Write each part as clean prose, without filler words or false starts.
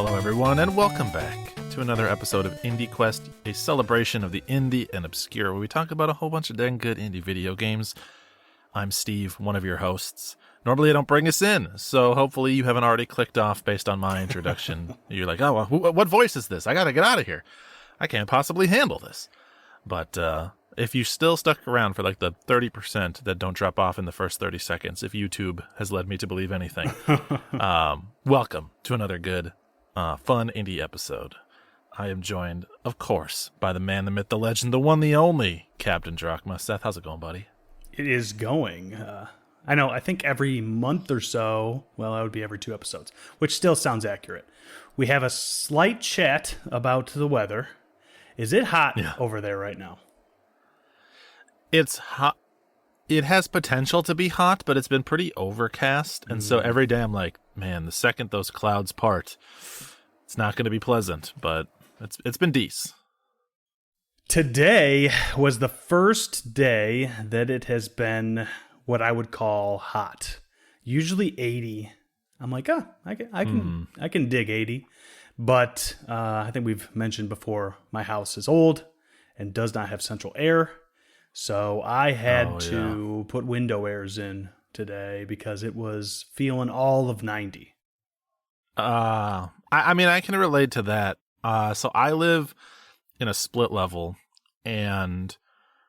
Hello, everyone, and welcome back to another episode of IndieQuest, a celebration of the indie and obscure, where we talk about a whole bunch of dang good indie video games. I'm Steve, one of your hosts. Normally, I don't bring us in, so hopefully you haven't already clicked off based on my introduction. You're like, oh, what voice is this? I gotta get out of here. I can't possibly handle this. But if you still stuck around for like the 30% that don't drop off in the first 30 seconds, if YouTube has led me to believe anything, welcome to another good, fun indie episode. I am joined, of course, by the man, the myth, the legend, the one, the only Captain Drachma. Seth, how's it going, buddy? It is going. I know, I think every month or so, well, that would be every 2 episodes, which still sounds accurate. We have a slight chat about the weather. Is it hot over there right now? It's hot. It has potential to be hot, but it's been pretty overcast. And so every day I'm like, man, the second those clouds part, it's not going to be pleasant, but it's been decent. Today was the first day that it has been what I would call hot. Usually 80. I'm like, I can dig 80. But I think we've mentioned before, my house is old and does not have central air. So I had to put window airs in today because it was feeling all of 90. I mean, I can relate to that. So I live in a split level, and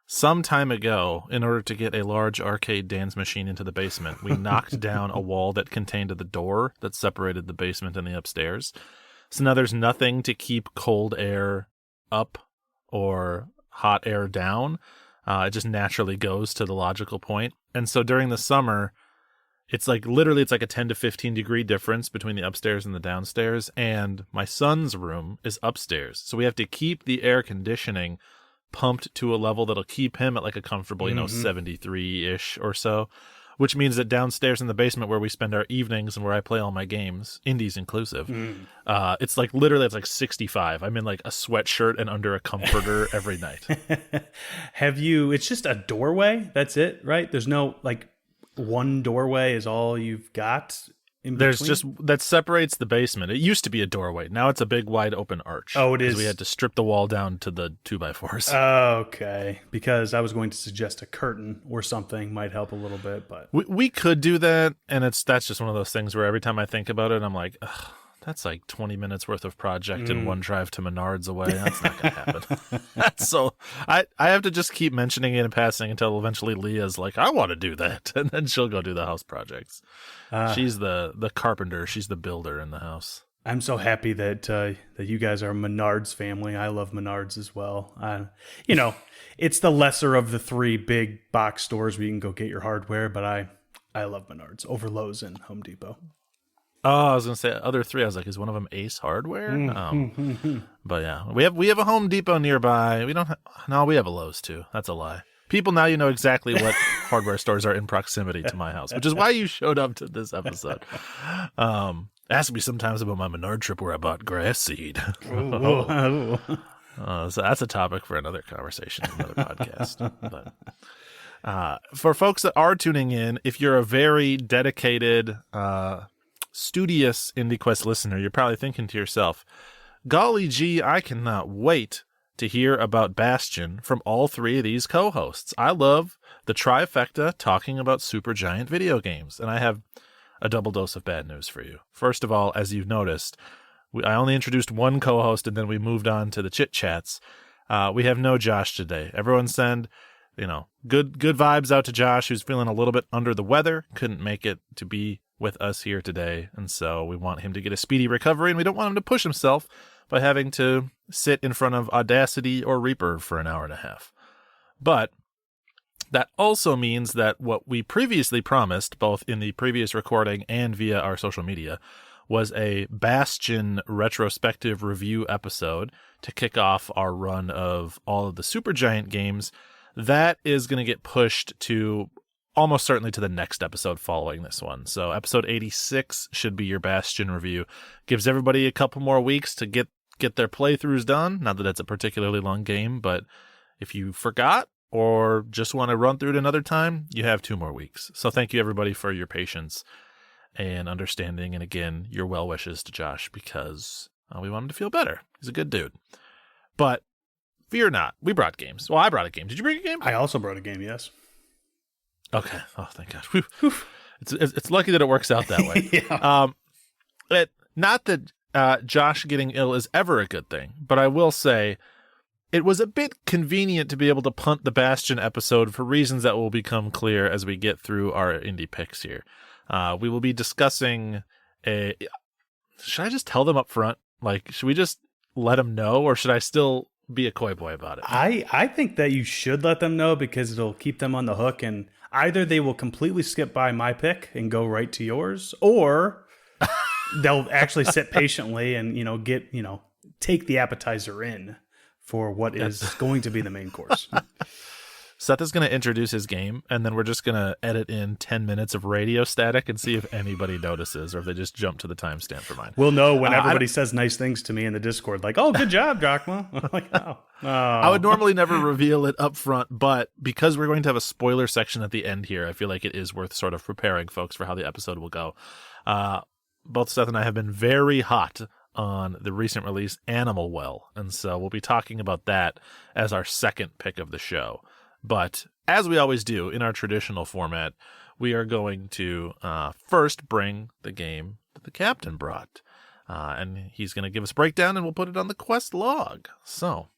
some time ago, in order to get a large arcade dance machine into the basement, we knocked down a wall that contained the door that separated the basement and the upstairs. So now there's nothing to keep cold air up or hot air down. It just naturally goes to the logical point. And so during the summer, it's like a 10 to 15 degree difference between the upstairs and the downstairs. And my son's room is upstairs. So we have to keep the air conditioning pumped to a level that'll keep him at like a comfortable, 73-ish or so. Which means that downstairs in the basement where we spend our evenings and where I play all my games, indies inclusive, it's like literally it's like 65. I'm in like a sweatshirt and under a comforter every night. It's just a doorway? That's it, right? There's no like one doorway is all you've got in between? There's just that separates the basement. It used to be a doorway. Now it's a big wide open arch. Oh, it is. We had to strip the wall down to the 2x4s. Okay. Because I was going to suggest a curtain or something might help a little bit, but we could do that, and that's just one of those things where every time I think about it, I'm like, ugh, that's like 20 minutes worth of project and one drive to Menards away. That's not going to happen. So I have to just keep mentioning it and passing until eventually Leah's like, I want to do that. And then she'll go do the house projects. She's the carpenter. She's the builder in the house. I'm so happy that you guys are a Menards family. I love Menards as well. It's the lesser of the 3 big box stores where you can go get your hardware, but I love Menards over Lowe's and Home Depot. Oh, I was going to say other 3. I was like, is one of them Ace Hardware? But yeah, we have a Home Depot nearby. We have a Lowe's too. That's a lie. People, now you know exactly what hardware stores are in proximity to my house, which is why you showed up to this episode. Ask me sometimes about my Menard trip where I bought grass seed. So that's a topic for another conversation, another podcast. But for folks that are tuning in, if you're a very dedicated, studious IndieQuest listener, you're probably thinking to yourself, golly gee, I cannot wait to hear about Bastion from all 3 of these co-hosts. I love the trifecta talking about SuperGiant video games, and I have a double dose of bad news for you. First of all, as you've noticed, I only introduced one co-host and then we moved on to the chit-chats. We have no Josh today. Everyone send, good vibes out to Josh, who's feeling a little bit under the weather, couldn't make it to be with us here today, and so we want him to get a speedy recovery, and we don't want him to push himself by having to sit in front of Audacity or Reaper for an hour and a half. But that also means that what we previously promised, both in the previous recording and via our social media, was a Bastion retrospective review episode to kick off our run of all of the SuperGiant games. That is going to get pushed to almost certainly to the next episode following this one. So episode 86 should be your Bastion review. Gives everybody a couple more weeks to get their playthroughs done. Not that it's a particularly long game, but if you forgot or just want to run through it another time, you have 2 more weeks. So thank you everybody for your patience. and understanding, and again, your well wishes to Josh, because we want him to feel better. He's a good dude. But fear not, we brought games. Well, I brought a game. Did you bring a game? I also brought a game, yes. Okay. Oh, thank gosh. Whew. It's lucky that it works out that way. Yeah. Not that Josh getting ill is ever a good thing, but I will say it was a bit convenient to be able to punt the Bastion episode for reasons that will become clear as we get through our indie picks here. We will be discussing should I just tell them up front? Like, should we just let them know, or should I still be a coy boy about it? I think that you should let them know, because it'll keep them on the hook, and either they will completely skip by my pick and go right to yours, or they'll actually sit patiently and, take the appetizer in for what is going to be the main course. Seth is going to introduce his game, and then we're just going to edit in 10 minutes of radio static and see if anybody notices, or if they just jump to the timestamp for mine. We'll know when everybody says nice things to me in the Discord, like, oh, good job, Drachma. I'm like, oh. I would normally never reveal it up front, but because we're going to have a spoiler section at the end here, I feel like it is worth sort of preparing folks for how the episode will go. Both Seth and I have been very hot on the recent release Animal Well, and so we'll be talking about that as our second pick of the show. But as we always do in our traditional format, we are going to first bring the game that the captain brought. And he's going to give us a breakdown, and we'll put it on the quest log. So,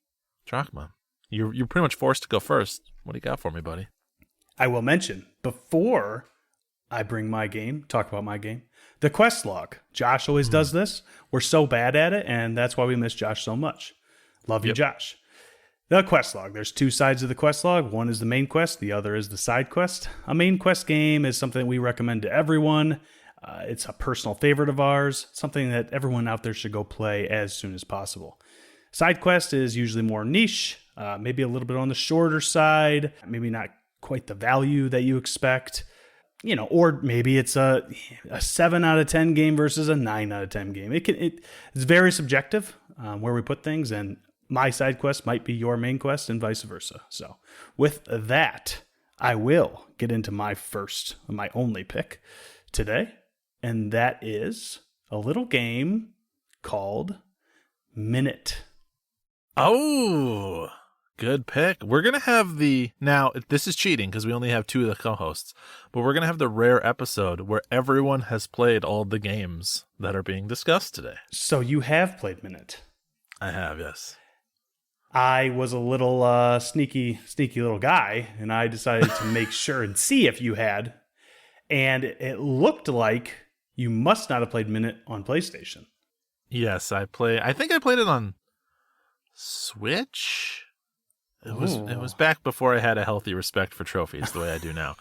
Drachma, you're pretty much forced to go first. What do you got for me, buddy? I will mention, before I bring my game, talk about my game, the quest log. Josh always does this. We're so bad at it, and that's why we miss Josh so much. Love you, Josh. The quest log. There's two sides of the quest log. One is the main quest. The other is the side quest. A main quest game is something we recommend to everyone. It's a personal favorite of ours. Something that everyone out there should go play as soon as possible. Side quest is usually more niche, maybe a little bit on the shorter side, maybe not quite the value that you expect. Or maybe it's a 7 out of 10 game versus a 9 out of 10 game. It's very subjective where we put things, and my side quest might be your main quest and vice versa. So with that, I will get into my only pick today, and that is a little game called Minit. Oh, good pick. We're going to have now, this is cheating because we only have two of the co-hosts, but we're going to have the rare episode where everyone has played all the games that are being discussed today. So you have played Minit. I have, yes. I was a little sneaky little guy, and I decided to make sure and see if you had. And it looked like you must not have played Minit on PlayStation. Yes, I think I played it on Switch. It was back before I had a healthy respect for trophies the way I do now.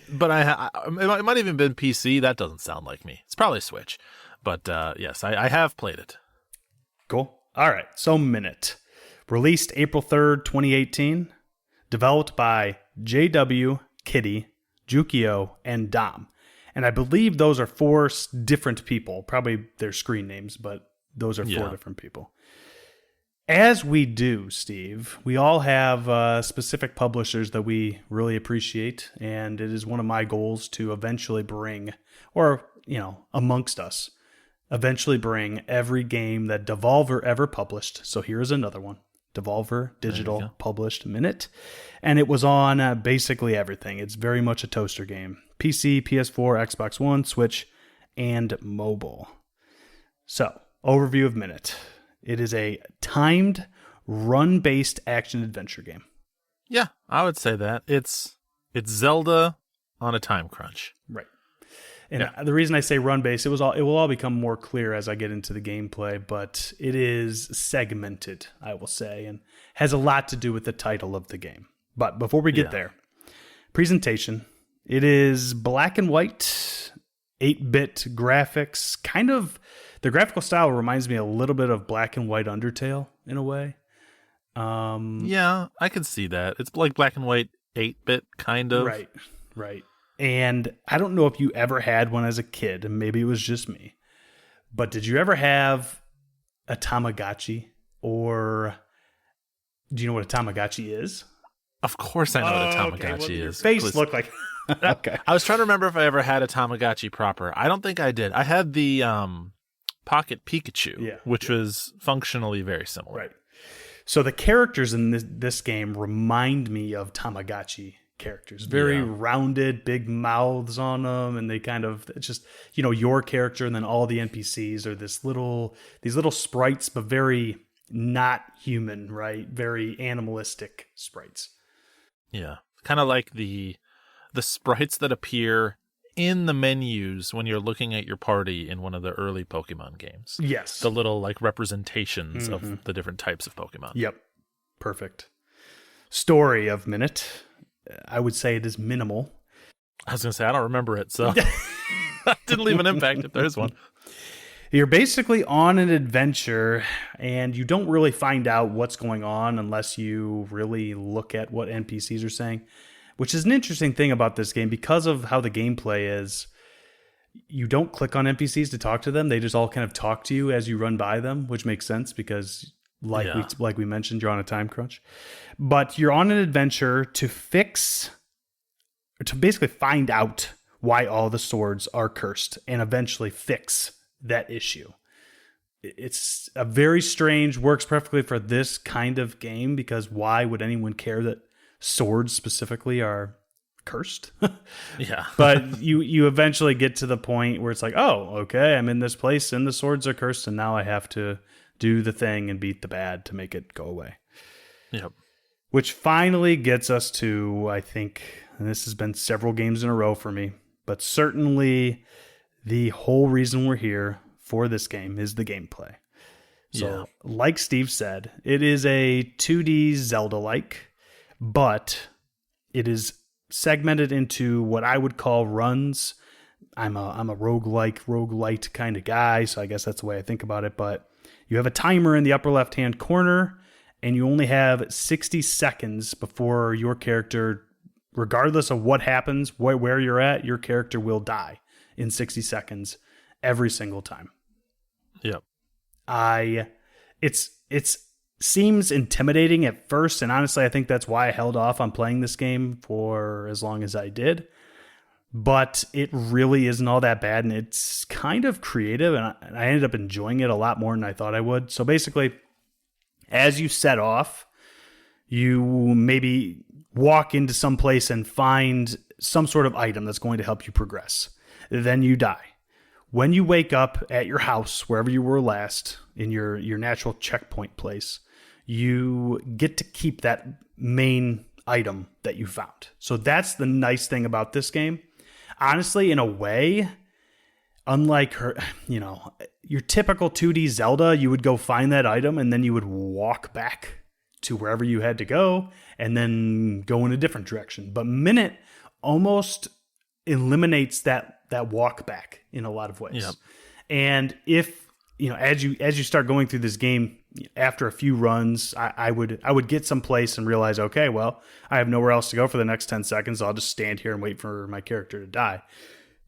But it might even been PC. That doesn't sound like me. It's probably Switch. But yes, I have played it. Cool. All right, so Minit. Released April 3rd, 2018. Developed by JW, Kitty, Jukio, and Dom. And I believe those are 4 different people. Probably their screen names, but those are 4 different people. As we do, Steve, we all have specific publishers that we really appreciate, and it is one of my goals to eventually bring, or, amongst us, eventually bring every game that Devolver ever published. So here's another one. Devolver Digital published Minit. And it was on basically everything. It's very much a toaster game. PC, PS4, Xbox One, Switch, and mobile. So, overview of Minit. It is a timed, run-based action-adventure game. Yeah, I would say that. It's Zelda on a time crunch. Right. And the reason I say run-based, it will all become more clear as I get into the gameplay, but it is segmented, I will say, and has a lot to do with the title of the game. But before we get there, presentation, it is black and white, 8-bit graphics, kind of, the graphical style reminds me a little bit of black and white Undertale in a way. Yeah, I can see that. It's like black and white 8-bit kind of. Right. And I don't know if you ever had one as a kid, and maybe it was just me, but did you ever have a Tamagotchi? Or do you know what a Tamagotchi is? Of course I know what a Tamagotchi is. Your face looked like Okay. I was trying to remember if I ever had a Tamagotchi proper. I don't think I did. I had the Pocket Pikachu, which was functionally very similar. Right. So the characters in this game remind me of Tamagotchi characters. Very rounded, big mouths on them, and it's just, your character, and then all the NPCs are these little sprites, but very not human, right? Very animalistic sprites. Yeah. Kind of like the sprites that appear in the menus when you're looking at your party in one of the early Pokemon games. Yes. The little representations of the different types of Pokemon. Yep. Perfect. Story of Minit. I would say it is minimal. I was going to say, I don't remember it, so that didn't leave an impact if there's one. You're basically on an adventure, and you don't really find out what's going on unless you really look at what NPCs are saying, which is an interesting thing about this game because of how the gameplay is. You don't click on NPCs to talk to them. They just all kind of talk to you as you run by them, which makes sense because like we mentioned, you're on a time crunch. But you're on an adventure to basically find out why all the swords are cursed and eventually fix that issue. It's a very strange, works perfectly for this kind of game because why would anyone care that swords specifically are cursed? Yeah. But you eventually get to the point where it's like, oh, okay, I'm in this place and the swords are cursed and now I have to do the thing and beat the bad to make it go away. Yep. Which finally gets us to, I think, and this has been several games in a row for me, but certainly the whole reason we're here for this game is the gameplay. So, like Steve said, it is a 2D Zelda-like, but it is segmented into what I would call runs. I'm a roguelite kind of guy, so I guess that's the way I think about it, but you have a timer in the upper left-hand corner, and you only have 60 seconds before your character, regardless of what happens, where you're at, your character will die in 60 seconds every single time. Yep. It's seems intimidating at first, and honestly, I think that's why I held off on playing this game for as long as I did. But it really isn't all that bad, and it's kind of creative, and I ended up enjoying it a lot more than I thought I would. So basically, as you set off, you maybe walk into some place and find some sort of item that's going to help you progress. Then you die. When you wake up at your house, wherever you were last, in your natural checkpoint place, you get to keep that main item that you found. So that's the nice thing about this game. Honestly, in a way, unlike your typical 2D Zelda, you would go find that item and then you would walk back to wherever you had to go and then go in a different direction. But Minit almost eliminates that walk back in a lot of ways. Yep. And if as you start going through this game, after a few runs, I would get someplace and realize, okay, well, I have nowhere else to go for the next 10 seconds. I'll just stand here and wait for my character to die.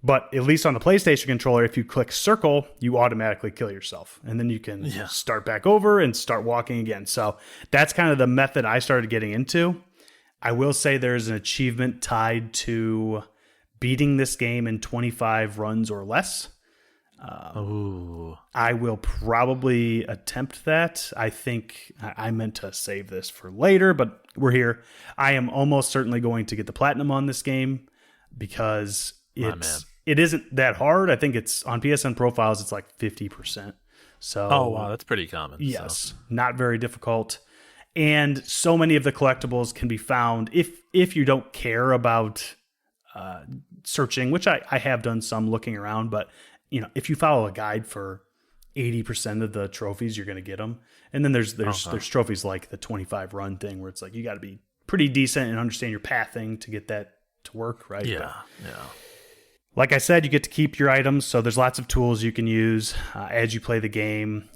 But at least on the PlayStation controller, if you click circle, you automatically kill yourself. And then you can start back over and start walking again. So that's kind of the method I started getting into. I will say there's an achievement tied to beating this game in 25 runs or less. I will probably attempt that. I think I meant to save this for later, but we're here. I am almost certainly going to get the platinum on this game because it isn't that hard. I think it's on PSN profiles. It's like 50%. So, oh wow, that's pretty common. Yes, not very difficult. And so many of the collectibles can be found if you don't care about searching, which I have done some looking around, but if you follow a guide for 80% of the trophies, you're going to get them. And then there's trophies like the 25 run thing where it's like you got to be pretty decent and understand your pathing to get that to work, right? Yeah. Like I said, you get to keep your items, so there's lots of tools you can use as you play the game.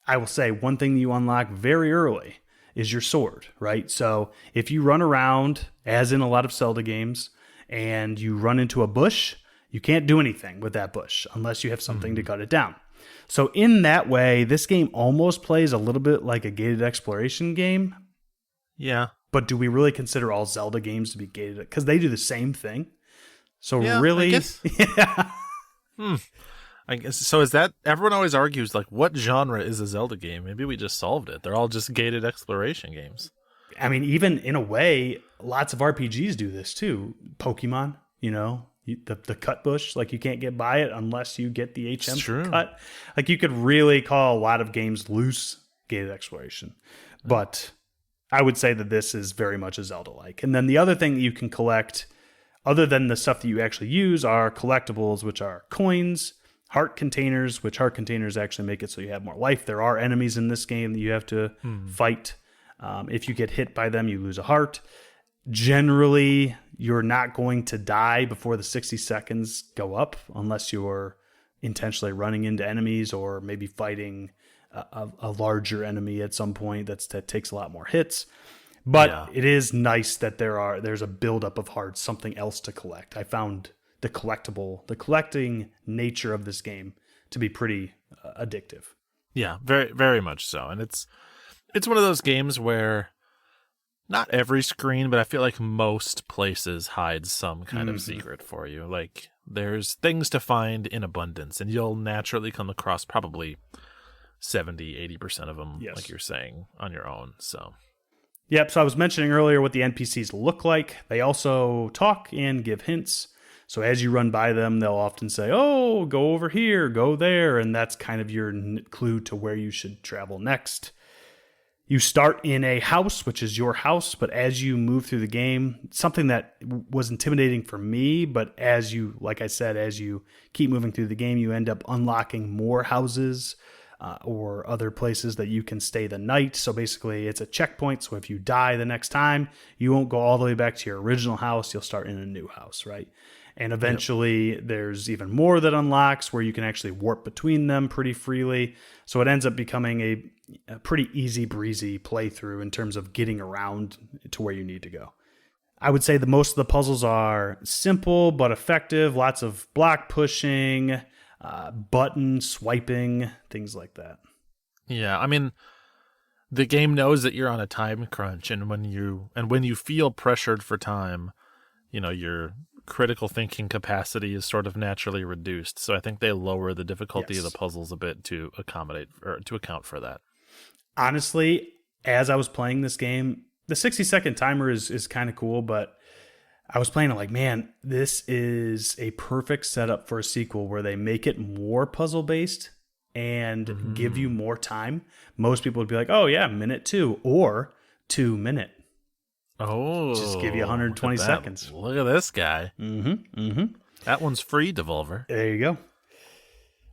I will say one thing that you unlock very early is your sword, right? So if you run around, as in a lot of Zelda games, and you run into a bush, you can't do anything with that bush unless you have something to cut it down. So in that way, this game almost plays a little bit like a gated exploration game. Yeah. but do we really consider all Zelda games to be gated? Because they do the same thing. So Yeah, really, I guess. yeah. I guess so. Is that everyone always argues like what genre is a Zelda game? Maybe we just solved it. They're all just gated exploration games. I mean, even in a way, lots of RPGs do this too. Pokemon, the cut bush, like you can't get by it unless you get the HM cut. Like you could really call a lot of games loose gated exploration. But I would say that this is very much a Zelda-like. And then the other thing that you can collect, other than the stuff that you actually use, are collectibles, which are coins, heart containers, which heart containers actually make it so you have more life. There are enemies in this game that you have to fight. If you get hit by them, you lose a heart. Generally, you're not going to die before the 60 seconds go up unless you're intentionally running into enemies or maybe fighting a larger enemy at some point that takes a lot more hits. But It is nice that there's a buildup of hearts, something else to collect. I found the collecting nature of this game to be pretty addictive. Yeah, very, very much so. And it's one of those games where not every screen, but I feel like most places hide some kind of secret for you. Like there's things to find in abundance, and you'll naturally come across probably 70-80% of them, like you're saying, on your own. So yep. So I was mentioning earlier what the NPCs look like. They also talk and give hints. So as you run by them, they'll often say, oh, go over here, go there. And that's kind of your clue to where you should travel next. You start in a house, which is your house, but as you move through the game, something that was intimidating for me, but as you keep moving through the game, you end up unlocking more houses or other places that you can stay the night. So basically, it's a checkpoint. So if you die the next time, you won't go all the way back to your original house. You'll start in a new house, right? And eventually there's even more that unlocks where you can actually warp between them pretty freely. So it ends up becoming a pretty easy breezy playthrough in terms of getting around to where you need to go. I would say that most of the puzzles are simple but effective. Lots of block pushing, button swiping, things like that. Yeah, I mean, the game knows that you're on a time crunch, and when you feel pressured for time, your critical thinking capacity is sort of naturally reduced. So I think they lower the difficulty of the puzzles a bit to accommodate or to account for that. Honestly, as I was playing this game, the 60-second timer is kind of cool, but I was playing it like, man, this is a perfect setup for a sequel where they make it more puzzle-based and give you more time. Most people would be like, oh yeah, minute 2 or 2 minute. Oh, just give you 120 seconds. Look at this guy. That one's free, Devolver. There you go.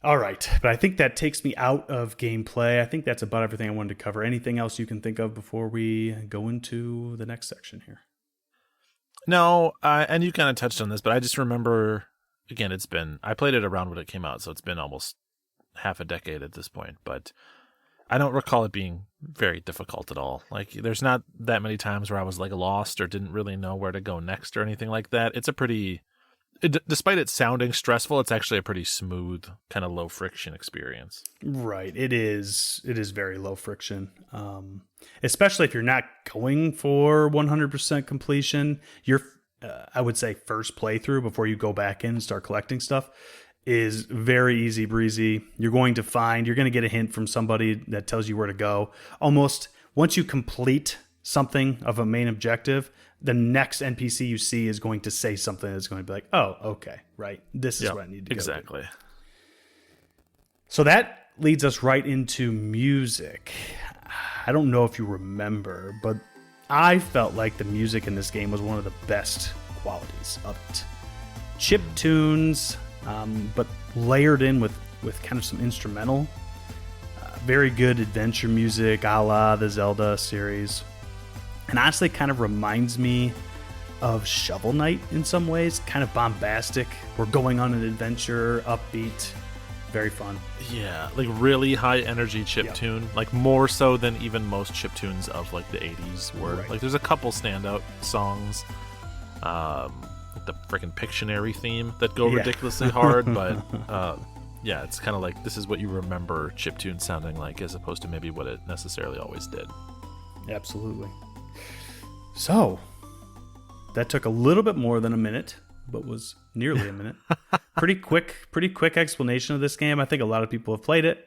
All right, but I think that takes me out of gameplay. I think that's about everything I wanted to cover. Anything else you can think of before we go into the next section here? No, and you kind of touched on this, but I just remember, again, I played it around when it came out, so it's been almost half a decade at this point, but I don't recall it being very difficult at all. Like, there's not that many times where I was like lost or didn't really know where to go next or anything like that. It's despite it sounding stressful, it's actually a pretty smooth, kind of low friction experience. Right. It is very low friction. Especially if you're not going for 100% completion. Your, I would say, first playthrough before you go back in and start collecting stuff is very easy breezy. You're going to get a hint from somebody that tells you where to go. Almost once you complete something of a main objective, the next NPC you see is going to say something that's going to be like, oh, okay, right. This is what I need to go exactly. do. So that leads us right into music. I don't know if you remember, but I felt like the music in this game was one of the best qualities of it. Chip tunes, but layered in with kind of some instrumental. Very good adventure music, a la the Zelda series. And honestly, kind of reminds me of Shovel Knight in some ways. Kind of bombastic. We're going on an adventure, upbeat, very fun. Yeah, like really high energy chip tune. Like more so than even most chip tunes of like the 80s were. Right. Like there's a couple standout songs. Like the freaking Pictionary theme that go ridiculously hard, but yeah, it's kind of like this is what you remember chiptune sounding like as opposed to maybe what it necessarily always did. Absolutely. So that took a little bit more than a minute, but was nearly a minute. Pretty quick explanation of this game. I think a lot of people have played it,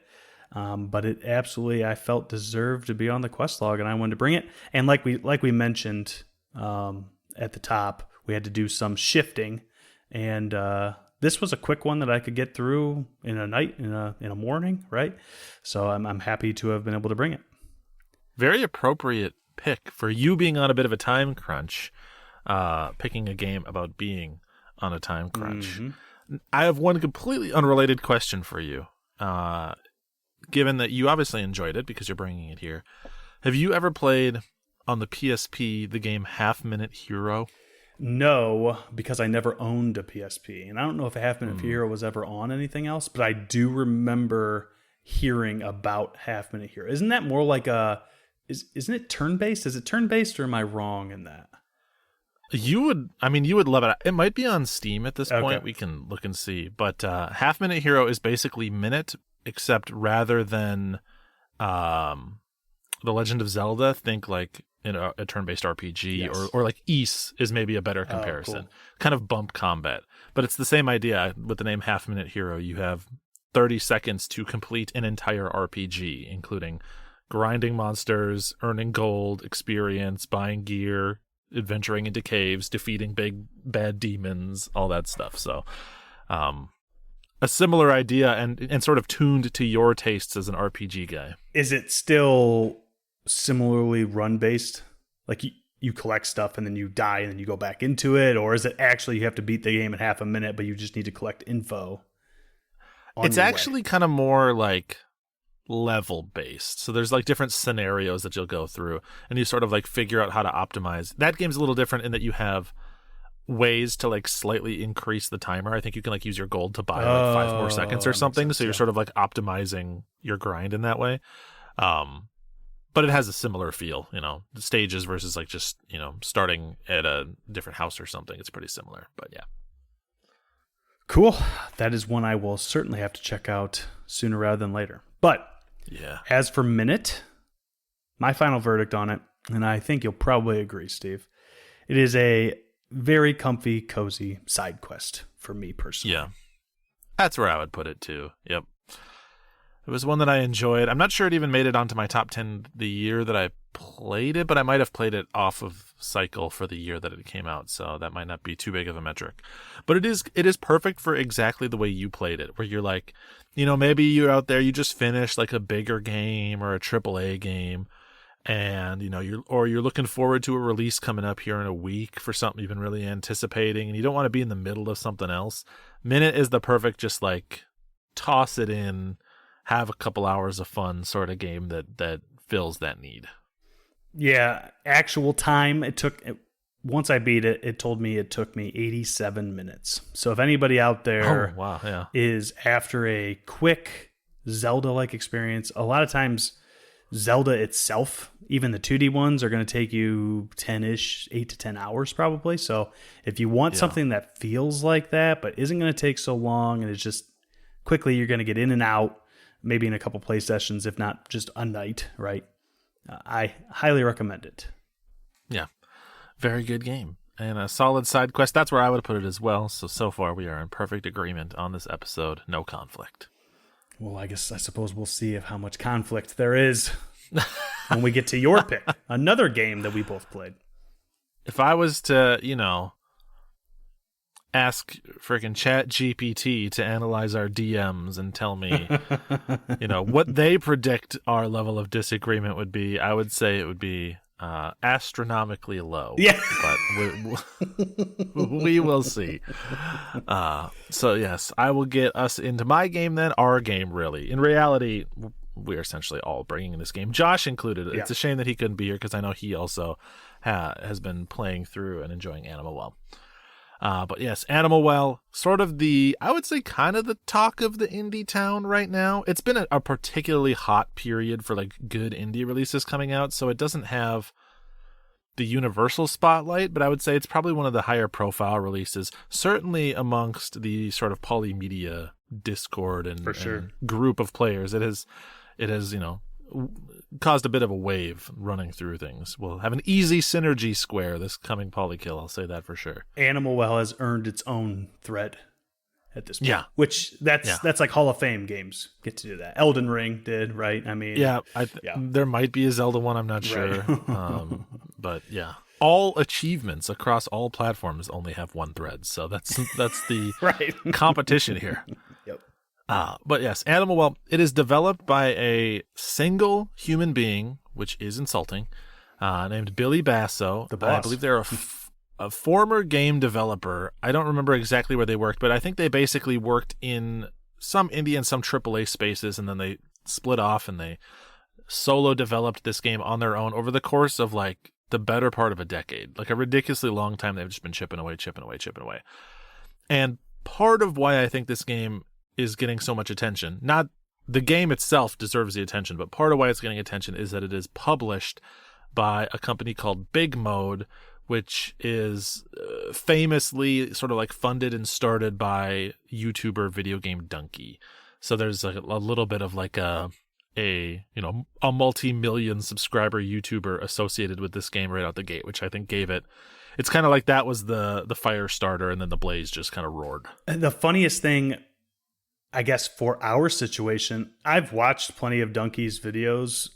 but it absolutely, I felt, deserved to be on the quest log, and I wanted to bring it. And like we mentioned at the top, we had to do some shifting, and this was a quick one that I could get through in a night, in a morning, right? So I'm happy to have been able to bring it. Very appropriate pick for you being on a bit of a time crunch, picking a game about being on a time crunch. Mm-hmm. I have one completely unrelated question for you. Given that you obviously enjoyed it because you're bringing it here, have you ever played on the PSP the game Half Minute Hero? No, because I never owned a PSP. And I don't know if a Half Minute Hero was ever on anything else, but I do remember hearing about Half Minute Hero. Isn't that more like isn't it turn-based? Is it turn-based, or am I wrong in that? You would love it. It might be on Steam at this point. We can look and see. But Half Minute Hero is basically Minit, except rather than The Legend of Zelda, think like a turn-based RPG, yes. or like Ys is maybe a better comparison. Cool. Kind of bump combat. But it's the same idea. With the name Half Minute Hero, you have 30 seconds to complete an entire RPG, including grinding monsters, earning gold, experience, buying gear, adventuring into caves, defeating big bad demons, all that stuff. So a similar idea and sort of tuned to your tastes as an RPG guy. Is it still similarly run-based? Like you collect stuff and then you die and then you go back into it? Or is it actually you have to beat the game in half a minute, but you just need to collect info? It's actually kind of more like level based. So there's like different scenarios that you'll go through and you sort of like figure out how to optimize. That game's a little different in that you have ways to like slightly increase the timer. I think you can like use your gold to buy like 5 more seconds or something. Sense, so you're sort of like optimizing your grind in that way. But it has a similar feel, the stages versus like just, starting at a different house or something. It's pretty similar, but yeah. Cool. That is one I will certainly have to check out sooner rather than later. But yeah, as for Minit, my final verdict on it, and I think you'll probably agree, Steve, it is a very comfy, cozy side quest for me personally. Yeah, that's where I would put it too. Yep. It was one that I enjoyed. I'm not sure it even made it onto my top 10 the year that I played it, but I might have played it off of cycle for the year that it came out, so that might not be too big of a metric. But it is perfect for exactly the way you played it, where you're like, maybe you're out there, you just finished like a bigger game or a AAA game, and you're looking forward to a release coming up here in a week for something you've been really anticipating, and you don't want to be in the middle of something else. Minit is the perfect just like toss it in, have a couple hours of fun sort of game that fills that need. Yeah, actual time once I beat it, it told me it took me 87 minutes. So if anybody out there is after a quick Zelda-like experience, a lot of times Zelda itself, even the 2D ones, are going to take you 10-ish, 8 to 10 hours probably. So if you want something that feels like that but isn't going to take so long, and it's just quickly you're going to get in and out, maybe in a couple play sessions, if not just a night, right? I highly recommend it. Yeah, very good game. And a solid side quest. That's where I would put it as well. So far we are in perfect agreement on this episode. No conflict. Well, I suppose we'll see how much conflict there is when we get to your pick. Another game that we both played. If I was to, ask freaking Chat GPT to analyze our DMs and tell me, what they predict our level of disagreement would be, I would say it would be astronomically low. Yeah. But we will see. So yes, I will get us into my game then, our game really. In reality, we're essentially all bringing this game, Josh included. Yeah. It's a shame that he couldn't be here because I know he also has been playing through and enjoying Animal Well. But yes, Animal Well, sort of I would say kind of the talk of the indie town right now. It's been a particularly hot period for like good indie releases coming out, so it doesn't have the universal spotlight, but I would say it's probably one of the higher profile releases, certainly amongst the sort of polymedia Discord and group of players. It has caused a bit of a wave running through things. We'll have an easy synergy square this coming polykill. I'll say that for sure. Animal Well has earned its own thread at this point. Yeah. Which that's like Hall of Fame games get to do that. Elden Ring did, right? I mean, there might be a Zelda one. I'm not sure. But yeah, all achievements across all platforms only have one thread. So that's the right. competition here. Yep. But yes, Animal Well, it is developed by a single human being, which is insulting, named Billy Basso. The boss. I believe they're a former game developer. I don't remember exactly where they worked, but I think they basically worked in some indie and some AAA spaces, and then they split off and they solo developed this game on their own over the course of like the better part of a decade. Like a ridiculously long time. They've just been chipping away. And part of why I think this game is getting so much attention, not the game itself deserves the attention, but part of why it's getting attention is that it is published by a company called Big Mode, which is famously sort of like funded and started by YouTuber Video Game Donkey. So there's like a little bit of like a multi-million subscriber YouTuber associated with this game right out the gate, which I think gave it. It's kind of like that was the fire starter, and then the blaze just kind of roared. The funniest thing, I guess, for our situation, I've watched plenty of Donkey's videos.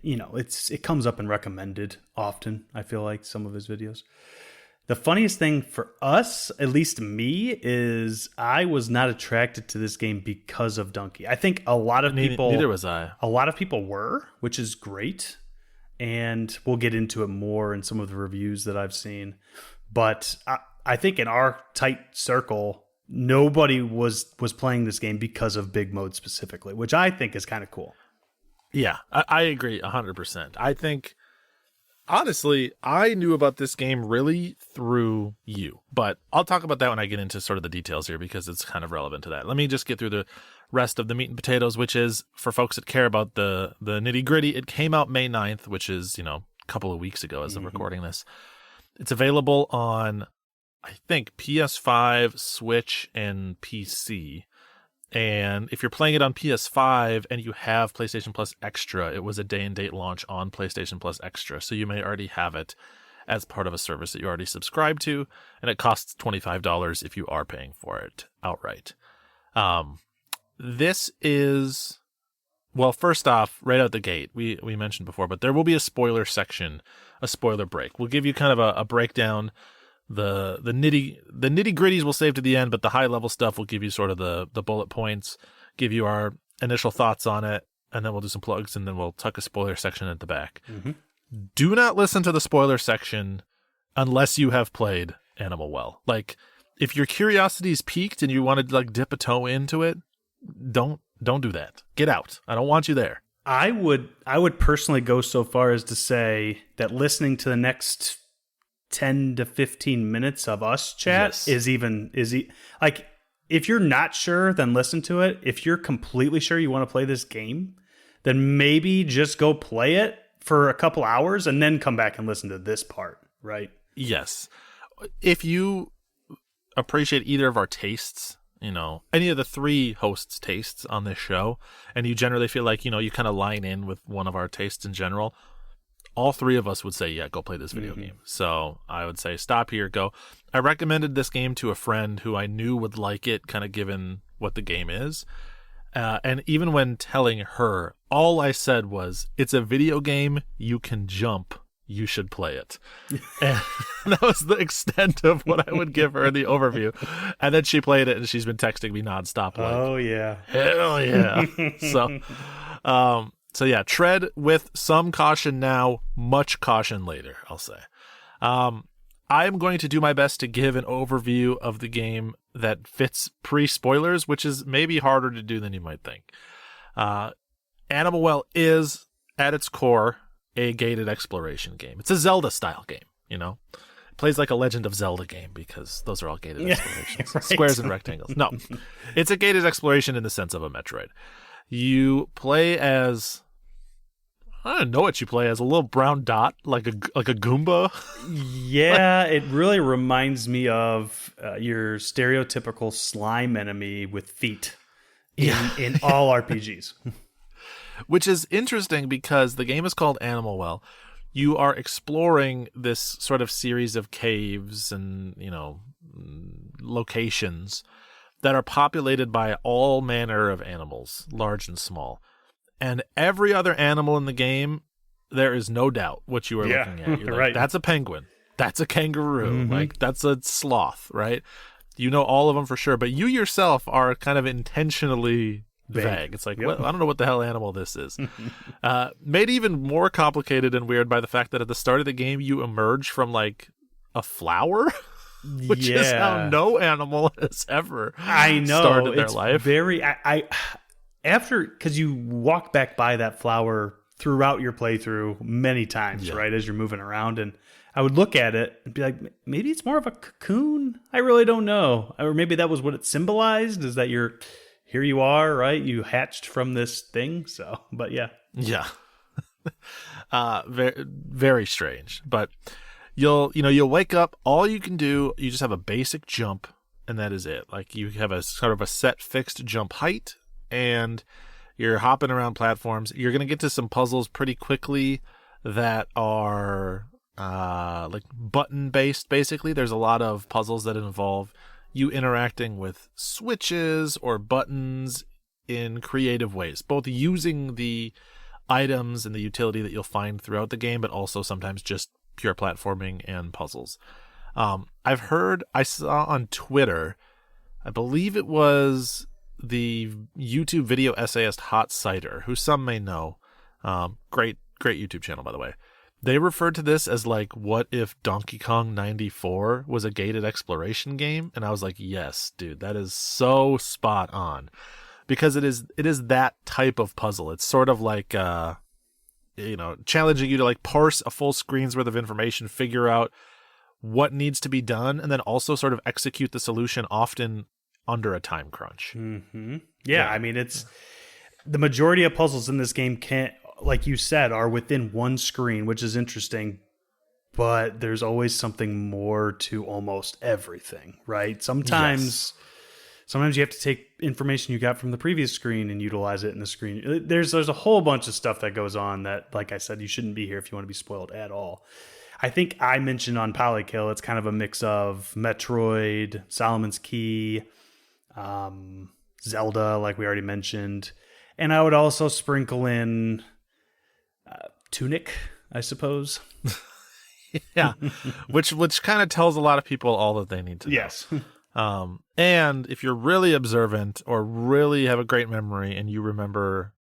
It comes up and recommended often, I feel like, some of his videos. The funniest thing for us, at least me, is I was not attracted to this game because of Donkey. I think a lot of people... Neither was I. A lot of people were, which is great. And we'll get into it more in some of the reviews that I've seen. But I think in our tight circle, nobody was playing this game because of Big Mode specifically, which I think is kind of cool. Yeah, I agree 100%. I think, honestly, I knew about this game really through you. But I'll talk about that when I get into sort of the details here because it's kind of relevant to that. Let me just get through the rest of the meat and potatoes, which is, for folks that care about the nitty-gritty, it came out May 9th, which is, a couple of weeks ago as of recording this. It's available on, I think, PS5, Switch, and PC. And if you're playing it on PS5 and you have PlayStation Plus Extra, it was a day-and-date launch on PlayStation Plus Extra, so you may already have it as part of a service that you already subscribe to, and it costs $25 if you are paying for it outright. This is, well, first off, right out the gate, we mentioned before, but there will be a spoiler section, a spoiler break. We'll give you kind of a breakdown. The nitty gritties we'll save to the end, but the high level stuff will give you sort of the bullet points, give you our initial thoughts on it, and then we'll do some plugs, and then we'll tuck a spoiler section at the back. Mm-hmm. Do not listen to the spoiler section unless you have played Animal Well. Like, if your curiosity's piqued and you want to like dip a toe into it, don't do that. Get out. I don't want you there. I would personally go so far as to say that listening to the next 10 to 15 minutes of us chat is like, if you're not sure, then listen to it. If you're completely sure you want to play this game, then maybe just go play it for a couple hours and then come back and listen to this part, right? Yes. If you appreciate either of our tastes, any of the three hosts' tastes on this show, and you generally feel like, you kind of line in with one of our tastes in general, all three of us would say, yeah, go play this video game. So I would say stop here, go. I recommended this game to a friend who I knew would like it, kind of given what the game is. And even when telling her, all I said was, it's a video game, you can jump, you should play it. And that was the extent of what I would give her in the overview. And then she played it, and she's been texting me nonstop. Like, oh, yeah. Hell yeah. So yeah, tread with some caution now, much caution later, I'll say. I'm going to do my best to give an overview of the game that fits pre-spoilers, which is maybe harder to do than you might think. Animal Well is, at its core, a gated exploration game. It's a Zelda-style game, It plays like a Legend of Zelda game because those are all gated explorations. Right. Squares and rectangles. No, it's a gated exploration in the sense of a Metroid. You play as, I don't know what you play as, a little brown dot, like a Goomba. Yeah, it really reminds me of your stereotypical slime enemy with feet in all RPGs. Which is interesting because the game is called Animal Well. You are exploring this sort of series of caves and, locations that are populated by all manner of animals, large and small. And every other animal in the game, there is no doubt what you are looking at. You're like, right. That's a penguin. That's a kangaroo. Like, that's a sloth, right? You know all of them for sure, but you yourself are kind of intentionally vague. It's like, I don't know what the hell animal this is. Made even more complicated and weird by the fact that at the start of the game, you emerge from like a flower, which is how no animal has ever started their life. Very, after, because you walk back by that flower throughout your playthrough many times, right, as you're moving around, and I would look at it and be like, maybe it's more of a cocoon. I really don't know. Or maybe that was what it symbolized, is that here you are, right? You hatched from this thing. So, but yeah. Yeah. Very, very strange. But you'll wake up, all you can do, you just have a basic jump, and that is it. Like, you have a sort of a set fixed jump height, and you're hopping around platforms. You're going to get to some puzzles pretty quickly that are like button based. Basically, there's a lot of puzzles that involve you interacting with switches or buttons in creative ways, both using the items and the utility that you'll find throughout the game, but also sometimes just pure platforming and puzzles. I saw on Twitter, I believe it was the YouTube video essayist Hot Cider, who some may know, great YouTube channel, by the way. They referred to this as like, what if Donkey Kong 94 was a gated exploration game? And I was like, yes, dude, that is so spot on, because it is that type of puzzle. It's sort of like, challenging you to like parse a full screen's worth of information, figure out what needs to be done, and then also sort of execute the solution, often under a time crunch. Mm-hmm. Yeah, I mean, it's the majority of puzzles in this game can't, like you said, are within one screen, which is interesting, but there's always something more to almost everything, right? Sometimes you have to take information you got from the previous screen and utilize it in the screen. There's a whole bunch of stuff that goes on that, like I said, you shouldn't be here if you want to be spoiled at all. I think I mentioned on Polykill, it's kind of a mix of Metroid, Solomon's Key, Zelda, like we already mentioned. And I would also sprinkle in Tunic, I suppose. Yeah, which kind of tells a lot of people all that they need to know. Yes. And if you're really observant or really have a great memory and you remember,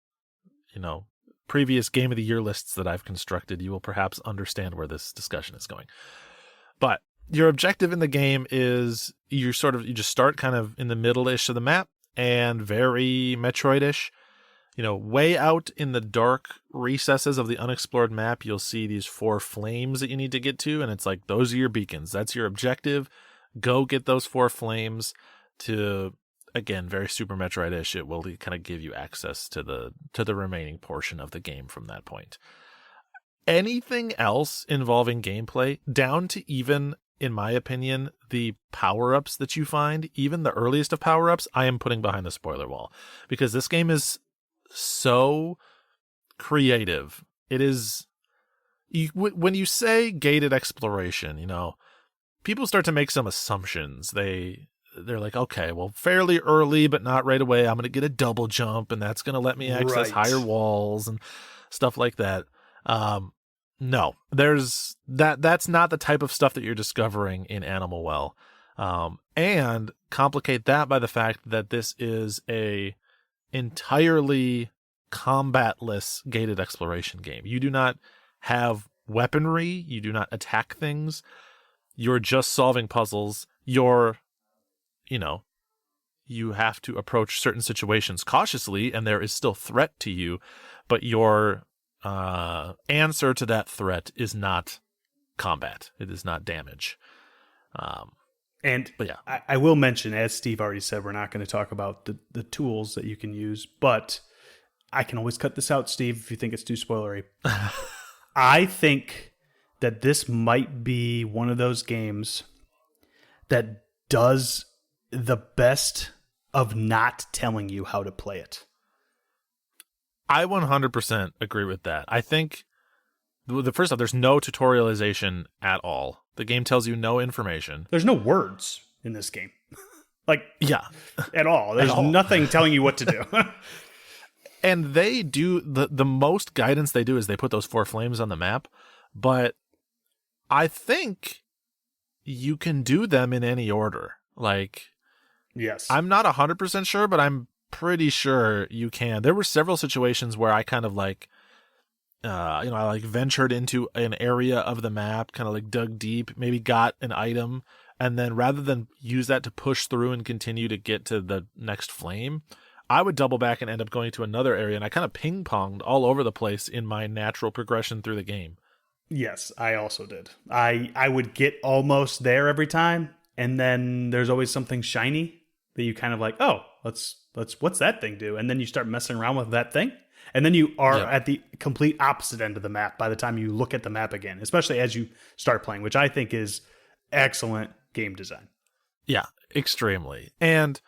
previous Game of the Year lists that I've constructed, you will perhaps understand where this discussion is going. But your objective in the game is you just start kind of in the middle-ish of the map, and very Metroid-ish. Way out in the dark recesses of the unexplored map, you'll see these 4 flames that you need to get to, and it's like, those are your beacons. That's your objective. Go get those 4 flames to, again, very Super Metroid-ish. It will kind of give you access to the remaining portion of the game from that point. Anything else involving gameplay, down to even, in my opinion, the power-ups that you find, even the earliest of power-ups, I am putting behind the spoiler wall, because this game is so creative. It is, when you say gated exploration, people start to make some assumptions. They're like, okay, well, fairly early, but not right away, I'm going to get a double jump, and that's going to let me access higher walls and stuff like that. No, that's not the type of stuff that you're discovering in Animal Well. And complicate that by the fact that this is a entirely combatless gated exploration game. You do not have weaponry. You do not attack things. You're just solving puzzles. You have to approach certain situations cautiously, and there is still threat to you, but your answer to that threat is not combat. It is not damage. But yeah, I will mention, as Steve already said, we're not going to talk about the tools that you can use, but I can always cut this out, Steve, if you think it's too spoilery. I think that this might be one of those games that does the best of not telling you how to play it. I 100% agree with that. I think the first off, there's no tutorialization at all. The game tells you no information. There's no words in this game. Like, yeah, at all. There's nothing telling you what to do. And they do the most guidance they do is they put those 4 flames on the map, but I think you can do them in any order. Like, yes, I'm not 100% sure, but I'm pretty sure you can. There were several situations where I kind of like, I like ventured into an area of the map, kind of like dug deep, maybe got an item, and then rather than use that to push through and continue to get to the next flame, I would double back and end up going to another area, and I kind of ping-ponged all over the place in my natural progression through the game. Yes, I also did. I would get almost there every time, and then there's always something shiny that you kind of like, oh, let's what's that thing do? And then you start messing around with that thing, and then you are at the complete opposite end of the map by the time you look at the map again, especially as you start playing, which I think is excellent game design. Yeah, extremely. And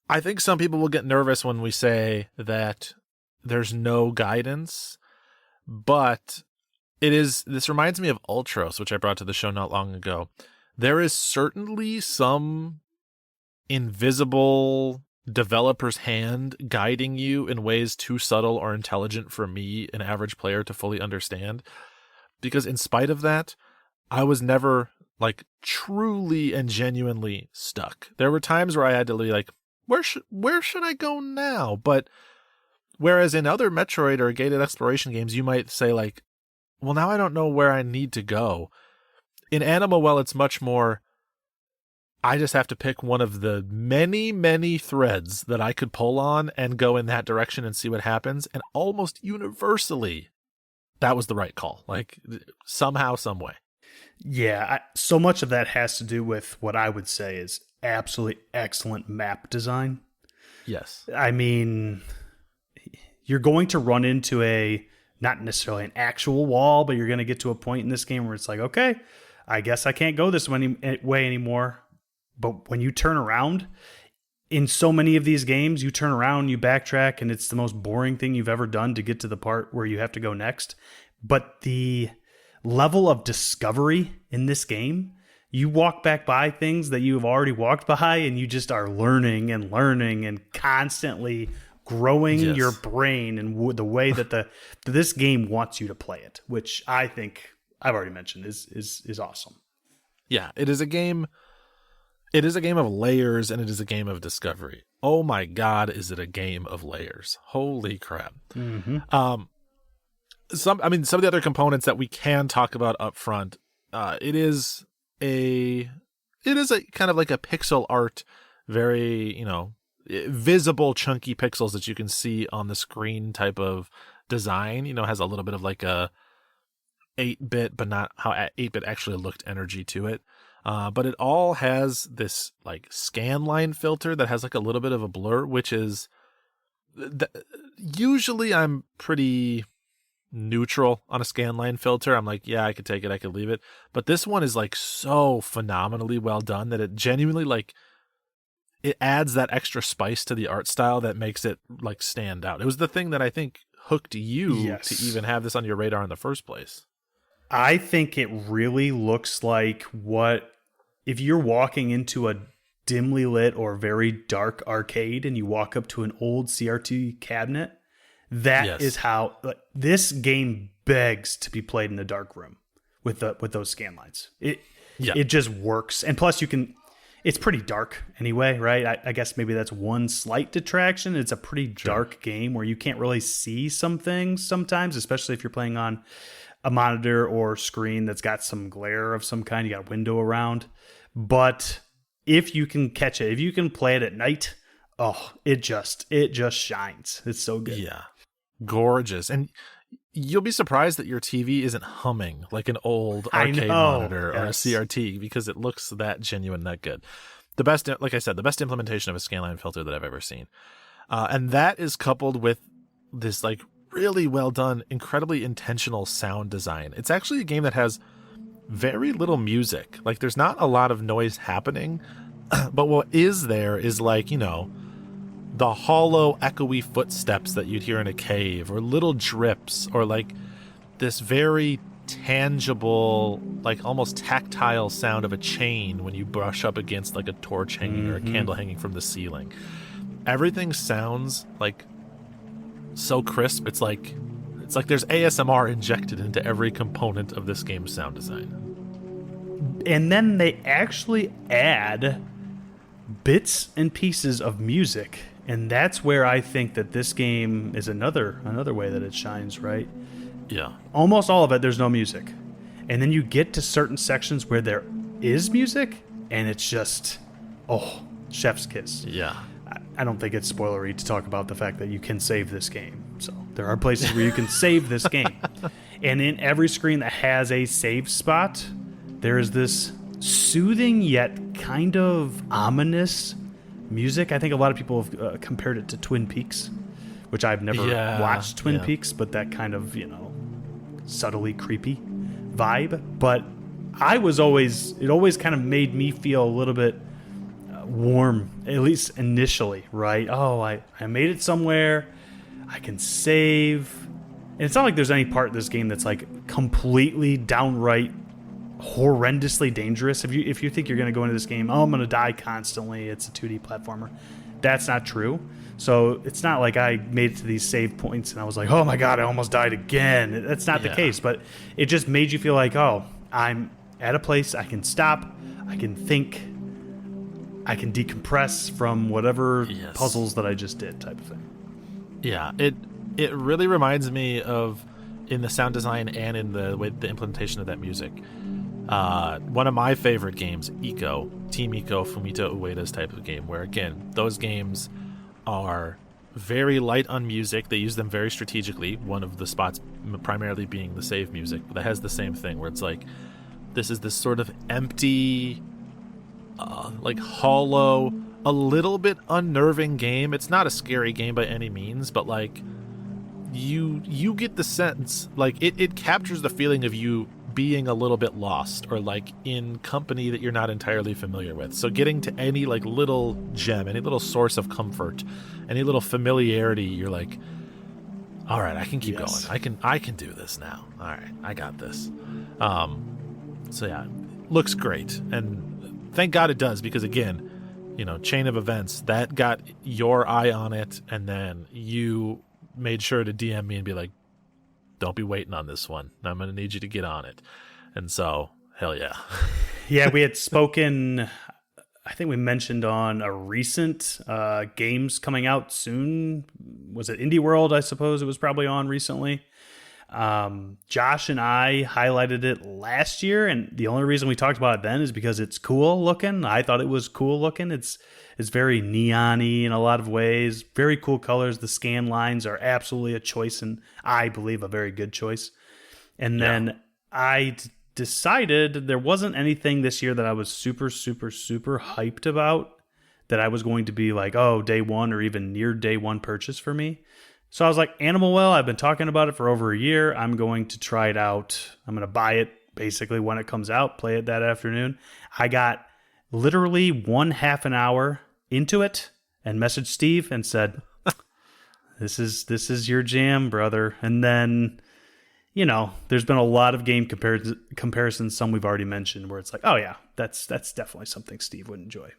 I think some people will get nervous when we say that there's no guidance, but this reminds me of Ultros, which I brought to the show not long ago. There is certainly some invisible developer's hand guiding you in ways too subtle or intelligent for me, an average player, to fully understand. Because in spite of that, I was never like truly and genuinely stuck. There were times where I had to be like, where should I go now? But whereas in other Metroid or gated exploration games, you might say like, well, now I don't know where I need to go. In Animal Well, it's much more, I just have to pick one of the many, many threads that I could pull on and go in that direction and see what happens. And almost universally, that was the right call. Like, somehow, some way. Yeah, so much of that has to do with what I would say is absolutely excellent map design. Yes. I mean, you're going to run into not necessarily an actual wall, but you're going to get to a point in this game where it's like, okay, I guess I can't go this way anymore. But when you turn around, in so many of these games, you turn around, you backtrack, and it's the most boring thing you've ever done to get to the part where you have to go next. But the level of discovery in this game, you walk back by things that you have already walked by, and you just are learning and constantly growing your brain and the way that this game wants you to play it, which I think I've already mentioned is awesome. Yeah, it is a game. It is a game of layers, and it is a game of discovery. Oh my God, is it a game of layers? Holy crap! Mm-hmm. Some of the other components that we can talk about up front. It is a kind of like a pixel art, very visible chunky pixels that you can see on the screen type of design. Has a little bit of like a 8-bit, but not how 8-bit actually looked energy to it. But it all has this like scan line filter that has like a little bit of a blur, which is usually I'm pretty neutral on a scan line filter. I'm like, yeah, I could take it, I could leave it. But this one is like so phenomenally well done that it genuinely like it adds that extra spice to the art style that makes it like stand out. It was the thing that I think hooked you to even have this on your radar in the first place. I think it really looks like if you're walking into a dimly lit or very dark arcade and you walk up to an old CRT cabinet, that is how this game begs to be played in a dark room with those scan lines. It just works. And plus it's pretty dark anyway, right? I guess maybe that's one slight detraction. It's a pretty dark game where you can't really see some things sometimes, especially if you're playing on a monitor or screen that's got some glare of some kind. You got a window around. But if you can catch it, if you can play it at night, it just shines. It's so good. Yeah. Gorgeous. And you'll be surprised that your TV isn't humming like an old arcade monitor or a CRT because it looks that genuine, that good. Like I said, the best implementation of a scanline filter that I've ever seen. And that is coupled with this like really well done, incredibly intentional sound design. It's actually a game that has very little music. Like there's not a lot of noise happening, but what is there is like, the hollow, echoey footsteps that you'd hear in a cave, or little drips, or like this very tangible, like almost tactile sound of a chain when you brush up against like a torch hanging or a candle hanging from the ceiling. Everything sounds like so crisp. It's like there's ASMR injected into every component of this game's sound design. And then they actually add bits and pieces of music, and that's where I think that this game is another way that it shines, right? Yeah. Almost all of it, there's no music. And then you get to certain sections where there is music, and it's just, chef's kiss. Yeah. I don't think it's spoilery to talk about the fact that you can save this game. So there are places where you can save this game. And in every screen that has a save spot, there is this soothing yet kind of ominous music. I think a lot of people have compared it to Twin Peaks, which I've never watched Twin Peaks, but that kind of, subtly creepy vibe. But it always kind of made me feel a little bit warm, at least initially, right? Oh, I made it somewhere, I can save. And it's not like there's any part of this game that's like completely downright horrendously dangerous. If you think you're going to go into this game, I'm going to die constantly, it's a 2D platformer, that's not true. So it's not like I made it to these save points and I was like, oh my god, I almost died again. That's not the case, but it just made you feel like, I'm at a place I can stop, I can think, I can decompress from whatever puzzles that I just did, type of thing. Yeah, it really reminds me of, in the sound design and in the implementation of that music, one of my favorite games, Team Ico, Fumito Ueda's type of game, where again, those games are very light on music. They use them very strategically, one of the spots primarily being the save music, but that has the same thing where it's like, this is this sort of empty, like hollow, a little bit unnerving game. It's not a scary game by any means, but like you get the sense, like it captures the feeling of you being a little bit lost, or like in company that you're not entirely familiar with. So getting to any like little gem, any little source of comfort, any little familiarity, you're like, all right, I can keep going. I can do this now. All right, I got this. So yeah, looks great, and thank God it does, because again, chain of events that got your eye on it, and then you made sure to DM me and be like, don't be waiting on this one. I'm going to need you to get on it. And so, hell yeah. Yeah, we had spoken, I think we mentioned on a recent games coming out soon. Was it Indie World, I suppose it was probably on recently. Josh and I highlighted it last year, and the only reason we talked about it then is because it's cool looking. I thought it was cool looking. It's very neon-y in a lot of ways. Very cool colors. The scan lines are absolutely a choice, and I believe a very good choice. And then I decided there wasn't anything this year that I was super, super, super hyped about that I was going to be like, day one or even near day one purchase for me. So I was like, Animal Well, I've been talking about it for over a year. I'm going to try it out. I'm going to buy it basically when it comes out, play it that afternoon. I got literally 1/2 an hour into it and messaged Steve and said, this is your jam, brother. And then, there's been a lot of game comparisons, some we've already mentioned, where it's like, oh yeah, that's definitely something Steve would enjoy.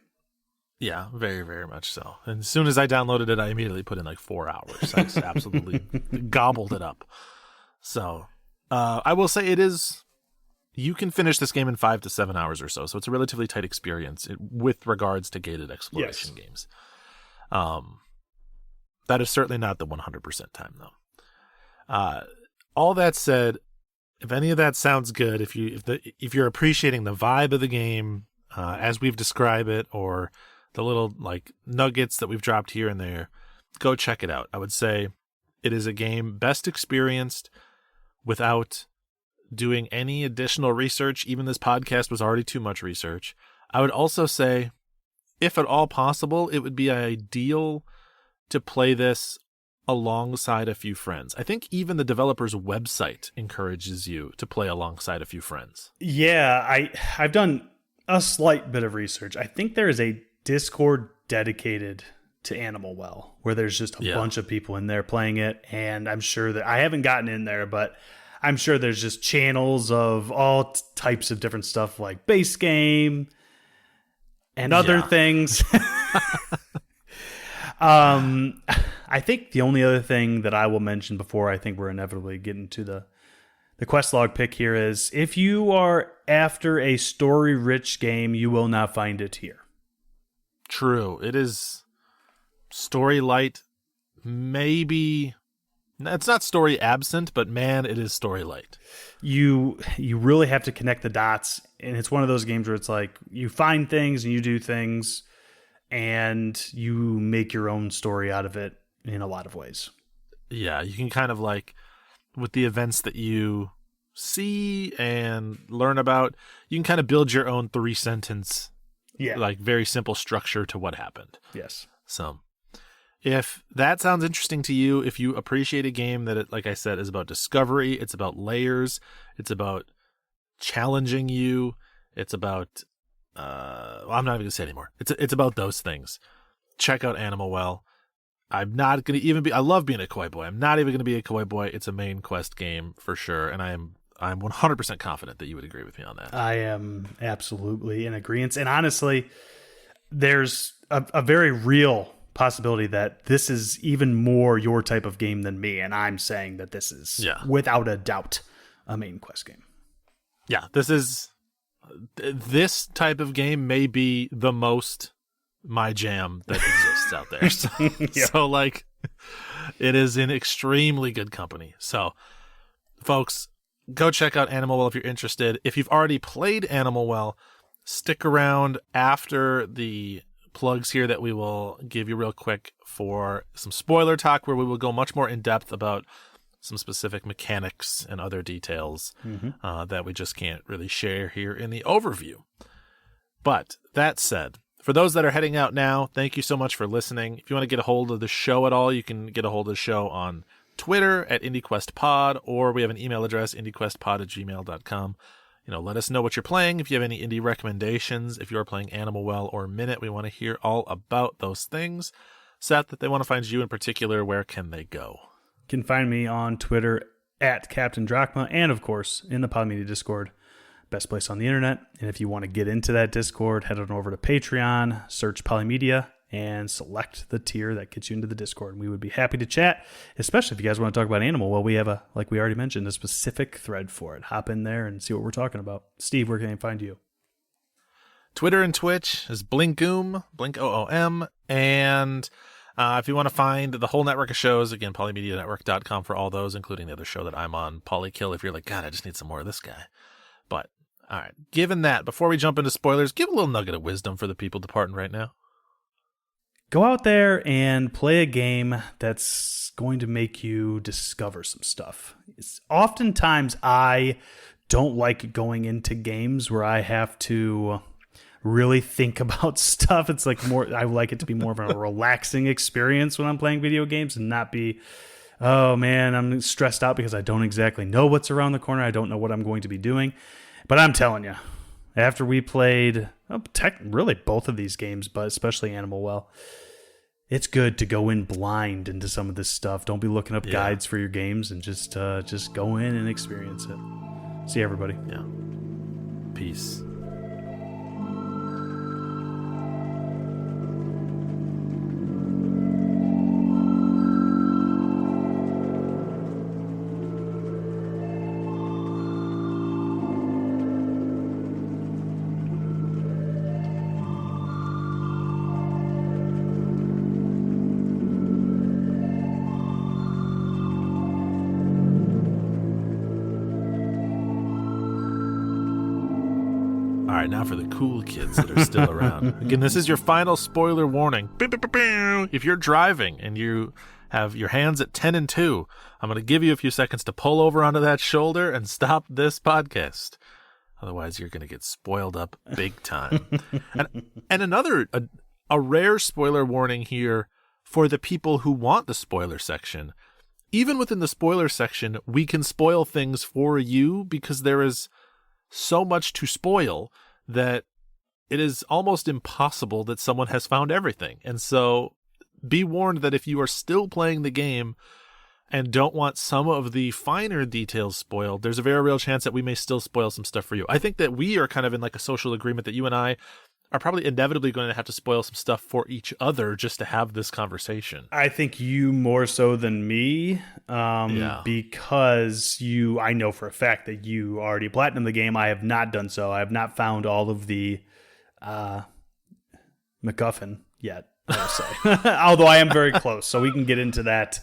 Yeah, very, very much so. And as soon as I downloaded it, I immediately put in like 4 hours. I just absolutely gobbled it up. So I will say you can finish this game in 5 to 7 hours or so. So it's a relatively tight experience with regards to gated exploration games. That is certainly not the 100% time though. All that said, if any of that sounds good, if you're appreciating the vibe of the game as we've described it, or the little like nuggets that we've dropped here and there, go check it out. I would say it is a game best experienced without doing any additional research. Even this podcast was already too much research. I would also say, if at all possible, it would be ideal to play this alongside a few friends. I think even the developer's website encourages you to play alongside a few friends. Yeah, I've done a slight bit of research. I think there is a Discord dedicated to Animal Well, where there's just a Yeah. bunch of people in there playing it. And I'm sure that I haven't gotten in there, but I'm sure there's just channels of all types of different stuff like base game and other things. I think the only other thing that I will mention before I think we're inevitably getting to the quest log pick here is if you are after a story-rich game, you will not find it here. True. It is story light. Maybe it's not story absent, but man, it is story light. You really have to connect the dots, and it's one of those games where it's like you find things and you do things, and you make your own story out of it in a lot of ways. Yeah, you can kind of like with the events that you see and learn about, you can kind of build your own 3-sentence, like very simple structure to what happened. Yes. So if that sounds interesting to you, if you appreciate a game that, like I said, is about discovery, it's about layers, it's about challenging you, it's about, I'm not even going to say anymore. It's about those things. Check out Animal Well. I'm not going to even be, I love being a Koi Boy. I'm not even going to be a Koi Boy. It's a main quest game for sure. And I'm 100% confident that you would agree with me on that. I am absolutely in agreement. And honestly, there's a very real possibility that this is even more your type of game than me. And I'm saying that this is, without a doubt, a main quest game. Yeah, this type of game may be the most my jam that exists out there. So like, it is in extremely good company. So, folks, go check out Animal Well if you're interested. If you've already played Animal Well, stick around after the plugs here that we will give you real quick for some spoiler talk, where we will go much more in depth about some specific mechanics and other details that we just can't really share here in the overview. But that said, for those that are heading out now, thank you so much for listening. If you want to get a hold of the show at all, you can get a hold of the show on Twitter at IndieQuestPod, or we have an email address, IndieQuestPod@gmail.com. Let us know what you're playing. If you have any indie recommendations, if you're playing Animal Well or Minit, we want to hear all about those things. Seth, if they want to find you in particular, where can they go? You can find me on Twitter at Captain Drachma, and of course in the Pod Media Discord, best place on the internet. And if you want to get into that Discord, head on over to Patreon, search Polymedia, and select the tier that gets you into the Discord. And we would be happy to chat, especially if you guys want to talk about Animal Well. We have like we already mentioned, a specific thread for it. Hop in there and see what we're talking about. Steve, where can they find you? Twitter and Twitch is Blinkoom, Blink-O-O-M, and if you want to find the whole network of shows, again, polymedianetwork.com for all those, including the other show that I'm on, Polykill, if you're like, God, I just need some more of this guy. But, all right, given that, before we jump into spoilers, give a little nugget of wisdom for the people departing right now. Go out there and play a game that's going to make you discover some stuff. Oftentimes, I don't like going into games where I have to really think about stuff. It's like I like it to be more of a relaxing experience when I'm playing video games and not be, oh man, I'm stressed out because I don't exactly know what's around the corner. I don't know what I'm going to be doing. But I'm telling you, after we played really both of these games, but especially Animal Well, it's good to go in blind into some of this stuff. Don't be looking up guides for your games, and just go in and experience it. See everybody. Yeah. Peace. Now for the cool kids that are still around. Again, this is your final spoiler warning. If you're driving and you have your hands at 10 and 2, I'm going to give you a few seconds to pull over onto that shoulder and stop this podcast. Otherwise, you're going to get spoiled up big time. and another, a rare spoiler warning here for the people who want the spoiler section. Even within the spoiler section, we can spoil things for you because there is so much to spoil that it is almost impossible that someone has found everything. And so be warned that if you are still playing the game and don't want some of the finer details spoiled, there's a very real chance that we may still spoil some stuff for you. I think that we are kind of in like a social agreement that you and I are probably inevitably going to have to spoil some stuff for each other just to have this conversation. I think you more so than me, because I know for a fact that you already platinumed the game. I have not done so. I have not found all of the MacGuffin yet, I will say. Although I am very close, so we can get into that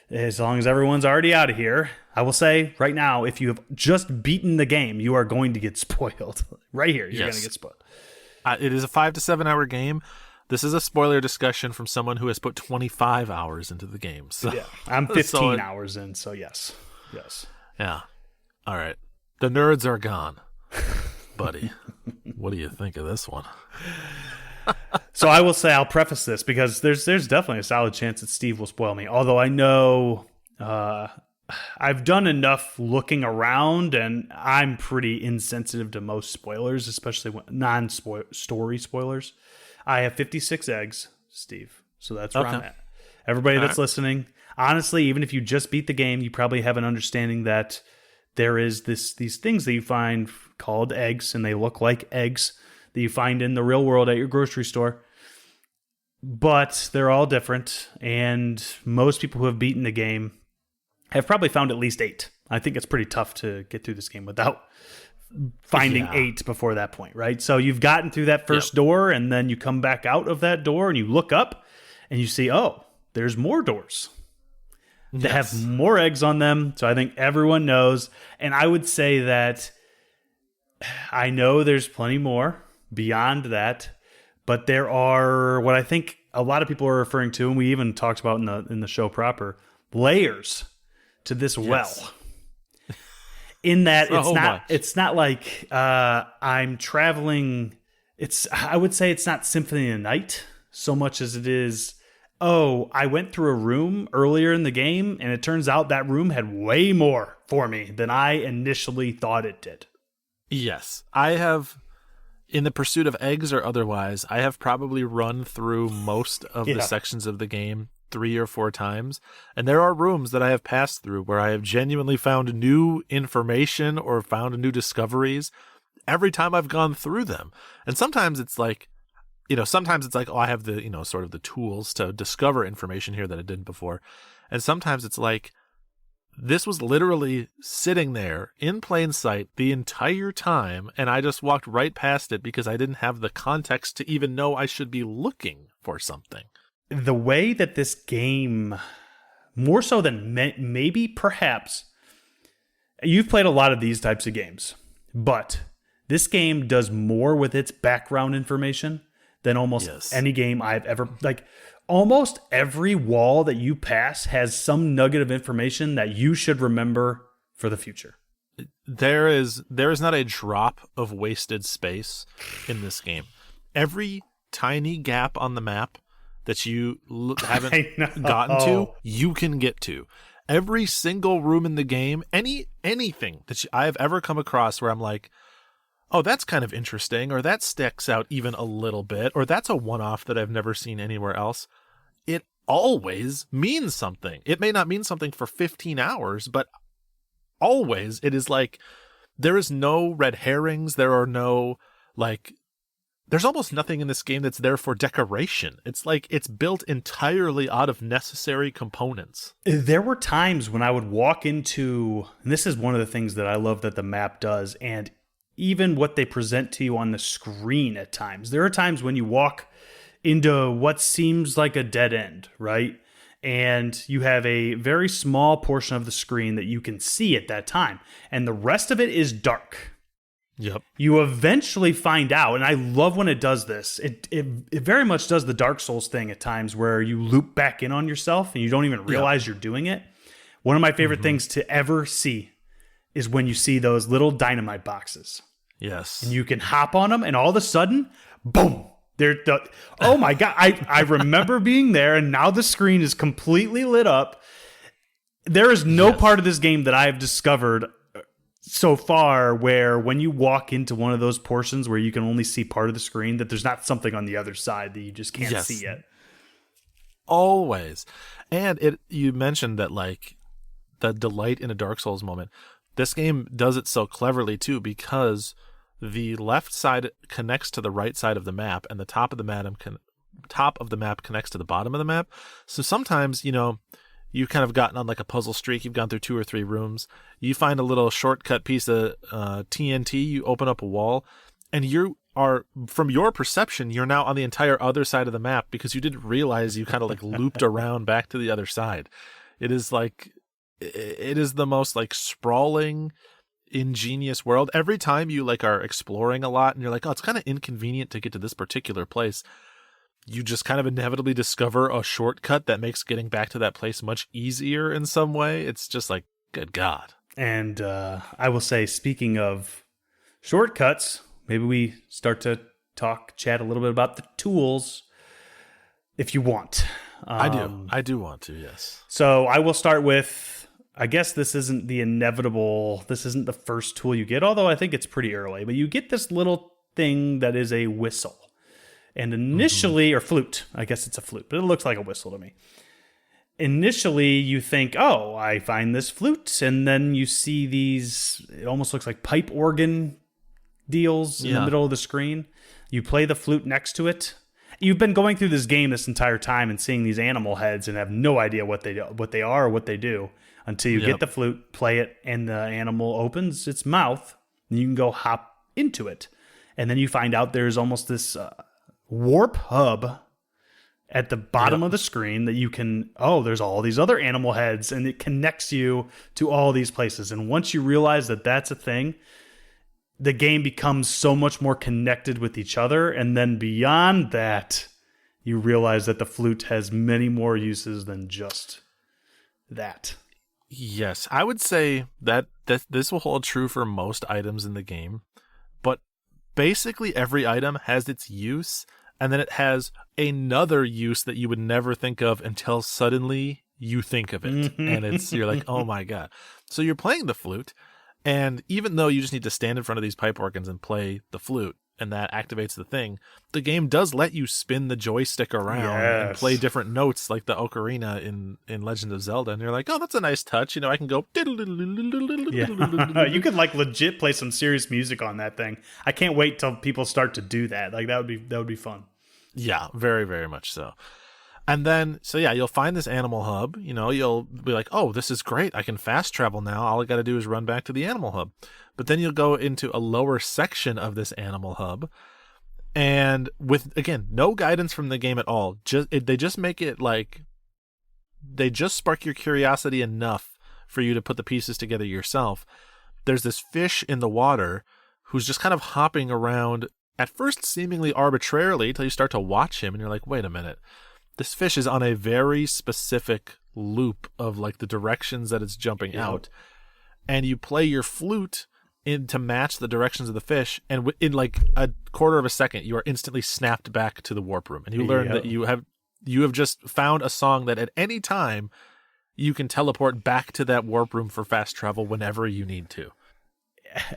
as long as everyone's already out of here. I will say right now, if you have just beaten the game, you are going to get spoiled. Right here, you're going to get spoiled. It is a 5 to 7 hour game. This is a spoiler discussion from someone who has put 25 hours into the game. So, yeah, I'm 15 hours in, so yes. Yeah. All right. The nerds are gone. Buddy, what do you think of this one? So I will say, I'll preface this because there's definitely a solid chance that Steve will spoil me. Although I know I've done enough looking around, and I'm pretty insensitive to most spoilers, especially non-story spoilers. I have 56 eggs, Steve, so that's where I'm at. Everybody that's listening, honestly, even if you just beat the game, you probably have an understanding that there is these things that you find called eggs, and they look like eggs that you find in the real world at your grocery store. But they're all different, and most people who have beaten the game have probably found at least 8. I think it's pretty tough to get through this game without finding 8 before that point, right? So you've gotten through that first door, and then you come back out of that door, and you look up, and you see, oh, there's more doors that have more eggs on them. So I think everyone knows. And I would say that I know there's plenty more beyond that, but there are what I think a lot of people are referring to, and we even talked about in the show proper, layers to this well. In that it's not like I'm traveling. I would say it's not Symphony of the Night so much as it is, I went through a room earlier in the game, and it turns out that room had way more for me than I initially thought it did. Yes. I have, in the pursuit of eggs or otherwise, I have probably run through most of the sections of the game 3 or 4 times. And there are rooms that I have passed through where I have genuinely found new information or found new discoveries every time I've gone through them. And sometimes it's like, I have the, sort of the tools to discover information here that I didn't before. And sometimes it's like, this was literally sitting there in plain sight the entire time, and I just walked right past it because I didn't have the context to even know I should be looking for something. The way that this game, more so than maybe perhaps, you've played a lot of these types of games, but this game does more with its background information than almost any game I've ever, almost every wall that you pass has some nugget of information that you should remember for the future. There is not a drop of wasted space in this game. Every tiny gap on the map that you haven't gotten to, you can get to. Every single room in the game, anything that I have ever come across where I'm like, oh, that's kind of interesting, or that sticks out even a little bit, or that's a one-off that I've never seen anywhere else. It always means something. It may not mean something for 15 hours, but always it is like, there is no red herrings. There are no, there's almost nothing in this game that's there for decoration. It's like it's built entirely out of necessary components. There were times when I would walk into, and this is one of the things that I love that the map does, and even what they present to you on the screen at times. There are times when you walk into what seems like a dead end, right? And you have a very small portion of the screen that you can see at that time, and the rest of it is dark. Yep. You eventually find out, and I love when it does this. It very much does the Dark Souls thing at times where you loop back in on yourself and you don't even realize you're doing it. One of my favorite things to ever see is when you see those little dynamite boxes. Yes. And you can hop on them, and all of a sudden, boom! Oh my God, I remember being there, and now the screen is completely lit up. There is no part of this game that I have discovered so far where when you walk into one of those portions where you can only see part of the screen, that there's not something on the other side that you just can't see yet. Always. And you mentioned that, like, the delight in a Dark Souls moment. This game does it so cleverly too, because the left side connects to the right side of the map, and the top of the map connects to the bottom of the map. So sometimes, you've kind of gotten on like a puzzle streak. You've gone through 2 or 3 rooms. You find a little shortcut piece of TNT. You open up a wall, and you are, from your perception, you're now on the entire other side of the map because you didn't realize you kind of like looped around back to the other side. It is the most like sprawling, ingenious world. Every time you like are exploring a lot and you're like, oh, it's kind of inconvenient to get to this particular place, you just kind of inevitably discover a shortcut that makes getting back to that place much easier in some way. It's just like, good God. And I will say, speaking of shortcuts, maybe we start to chat a little bit about the tools if you want. I do want to, yes. So I will start with, I guess this isn't the first tool you get, although I think it's pretty early, but you get this little thing that is a whistle. And initially, or flute, I guess it's a flute, but it looks like a whistle to me. Initially, you think, oh, I find this flute, and then you see these, it almost looks like pipe organ deals in the middle of the screen. You play the flute next to it. You've been going through this game this entire time and seeing these animal heads and have no idea what they are or what they do until you get the flute, play it, and the animal opens its mouth, and you can go hop into it. And then you find out there's almost this warp hub at the bottom of the screen that you can, there's all these other animal heads, and it connects you to all these places. And once you realize that that's a thing, the game becomes so much more connected with each other. And then beyond that, you realize that the flute has many more uses than just that. Yes, I would say that this will hold true for most items in the game, but basically every item has its use, and then it has another use that you would never think of until suddenly you think of it. And you're like, oh my God. So you're playing the flute, and even though you just need to stand in front of these pipe organs and play the flute, and that activates the thing, the game does let you spin the joystick around and play different notes like the ocarina in Legend of Zelda, and you're like, oh, that's a nice touch. I can go you could like legit play some serious music on that thing. I can't wait till people start to do that. Like that would be fun. Yeah, very, very much so. And then, you'll find this animal hub. You'll be like, oh, this is great. I can fast travel now. All I got to do is run back to the animal hub. But then you'll go into a lower section of this animal hub. And with, again, no guidance from the game at all. They just make it like, they just spark your curiosity enough for you to put the pieces together yourself. There's this fish in the water who's just kind of hopping around, at first seemingly arbitrarily, till you start to watch him and you're like, wait a minute. This fish is on a very specific loop of like the directions that it's jumping out, and you play your flute in to match the directions of the fish, and in like a quarter of a second, you are instantly snapped back to the warp room, and you learn that you have just found a song that at any time you can teleport back to that warp room for fast travel whenever you need to.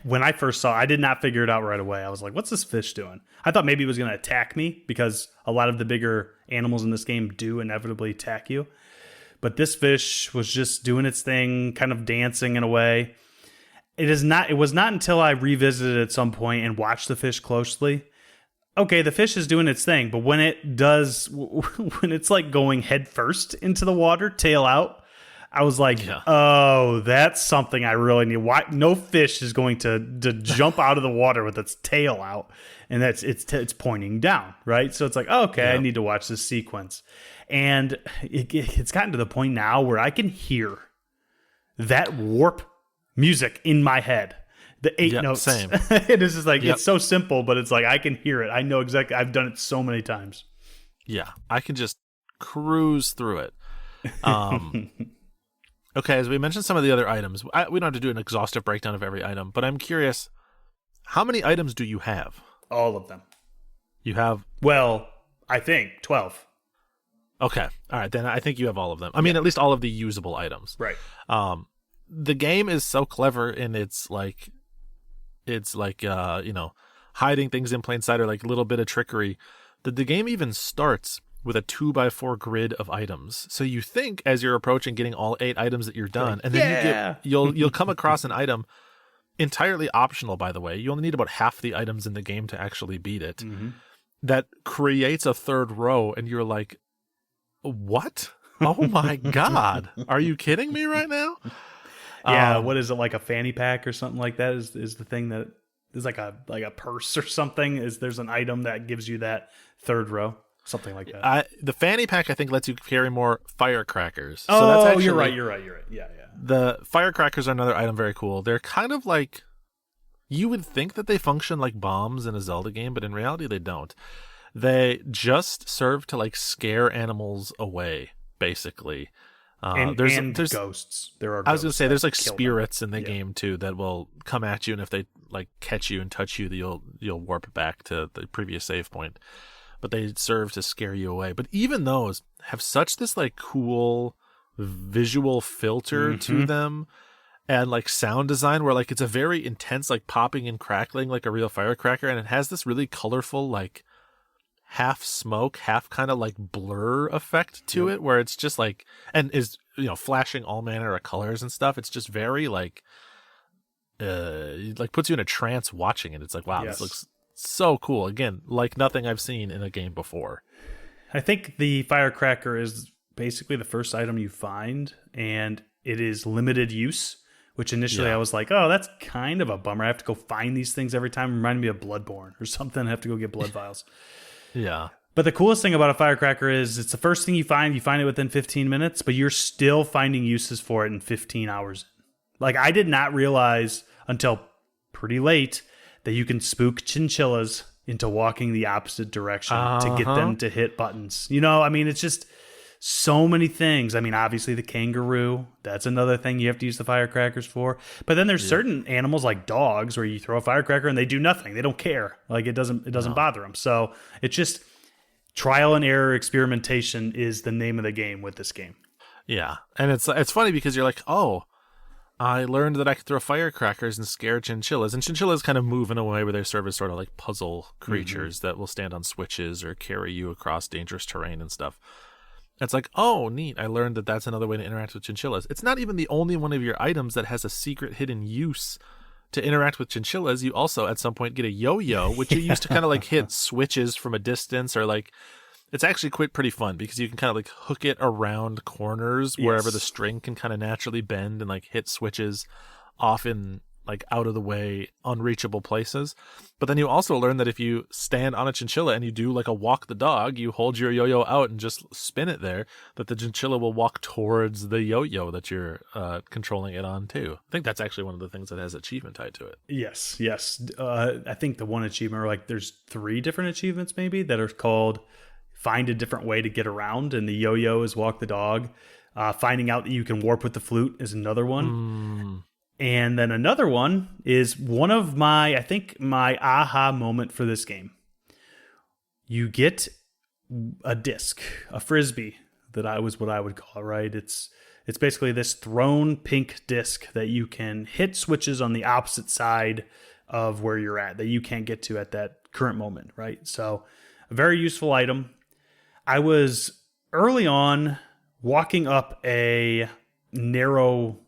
When I first saw it, I did not figure it out right away. I was like, what's this fish doing? I thought maybe it was going to attack me because a lot of the bigger animals in this game do inevitably attack you. But this fish was just doing its thing, kind of dancing in a way. It was not until I revisited at some point and watched the fish closely. Okay, the fish is doing its thing, but when it's like going head first into the water, tail out, I was like, oh, that's something I really need. Why? No fish is going to jump out of the water with its tail out, and it's pointing down, right? So it's like, okay, I need to watch this sequence. And it's gotten to the point now where I can hear that warp music in my head. The 8 notes. Same. It is just like, it's so simple, but it's like, I can hear it. I know exactly. I've done it so many times. Yeah, I can just cruise through it. Okay, as we mentioned some of the other items, we don't have to do an exhaustive breakdown of every item, but I'm curious, how many items do you have? All of them. You have? Well, I think 12. Okay, all right, then I think you have all of them. I mean, at least all of the usable items. Right. The game is so clever in its hiding things in plain sight or like a little bit of trickery that the game even starts with a 2x4 grid of items. So you think as you're approaching getting all 8 items that you're done, and then you'll come across an item entirely optional, by the way. You only need about half the items in the game to actually beat it. Mm-hmm. That creates a third row, and you're like, what? Oh my God. Are you kidding me right now? Yeah, what is it, like a fanny pack or something like that is the thing that is like a purse or something? There's an item that gives you that third row? Something like that. The fanny pack, I think, lets you carry more firecrackers. Oh, so that's actually, you're right. Yeah. The firecrackers are another item very cool. They're kind of like, you would think that they function like bombs in a Zelda game, but in reality they don't. They just serve to like scare animals away, basically. There's ghosts. There are. I was going to say there's like spirits in the game too that will come at you, and if they like catch you and touch you, you'll warp back to the previous save point. But they serve to scare you away. But even those have such this like cool visual filter to them, and like sound design where like it's a very intense like popping and crackling like a real firecracker, and it has this really colorful like half smoke, half kind of like blur effect to it, where it's just like, and is, you know, flashing all manner of colors and stuff. It's just very like puts you in a trance watching it. It's like, wow, this looks so cool. Again, like nothing I've seen in a game before. I think the firecracker is basically the first item you find, and it is limited use, which initially I was like, oh, that's kind of a bummer. I have to go find these things every time. Reminded me of Bloodborne or something. I have to go get blood vials. Yeah. But the coolest thing about a firecracker is it's the first thing you find. You find it within 15 minutes, but you're still finding uses for it in 15 hours. Like, I did not realize until pretty late that you can spook chinchillas into walking the opposite direction to get them to hit buttons. You know, I mean, it's just so many things. I mean, obviously the kangaroo, that's another thing you have to use the firecrackers for. But then there's certain animals like dogs where you throw a firecracker and they do nothing. They don't care. Like, it doesn't bother them. So it's just trial and error experimentation is the name of the game with this game. Yeah. And it's funny because you're like, oh, I learned that I could throw firecrackers and scare chinchillas. And chinchillas kind of move in a way where they serve as sort of like puzzle creatures that will stand on switches or carry you across dangerous terrain and stuff. It's like, oh, neat. I learned that that's another way to interact with chinchillas. It's not even the only one of your items that has a secret hidden use to interact with chinchillas. You also, at some point, get a yo-yo, which you use to kind of like hit switches from a distance, or like, it's actually quite pretty fun because you can kind of like hook it around corners wherever the string can kind of naturally bend and like hit switches off in like out of the way, unreachable places. But then you also learn that if you stand on a chinchilla and you do like a walk the dog, you hold your yo-yo out and just spin it there, that the chinchilla will walk towards the yo-yo that you're controlling it on too. I think that's actually one of the things that has achievement tied to it. Yes. I think the one achievement, or like there's 3 different achievements maybe that are called find a different way to get around, and the yo-yo is walk the dog. Finding out that you can warp with the flute is another one. And then another one is one of my aha moment for this game. You get a disc, a frisbee, what I would call it, right? It's basically this thrown pink disc that you can hit switches on the opposite side of where you're at that you can't get to at that current moment, right? So a very useful item. I was early on walking up a narrow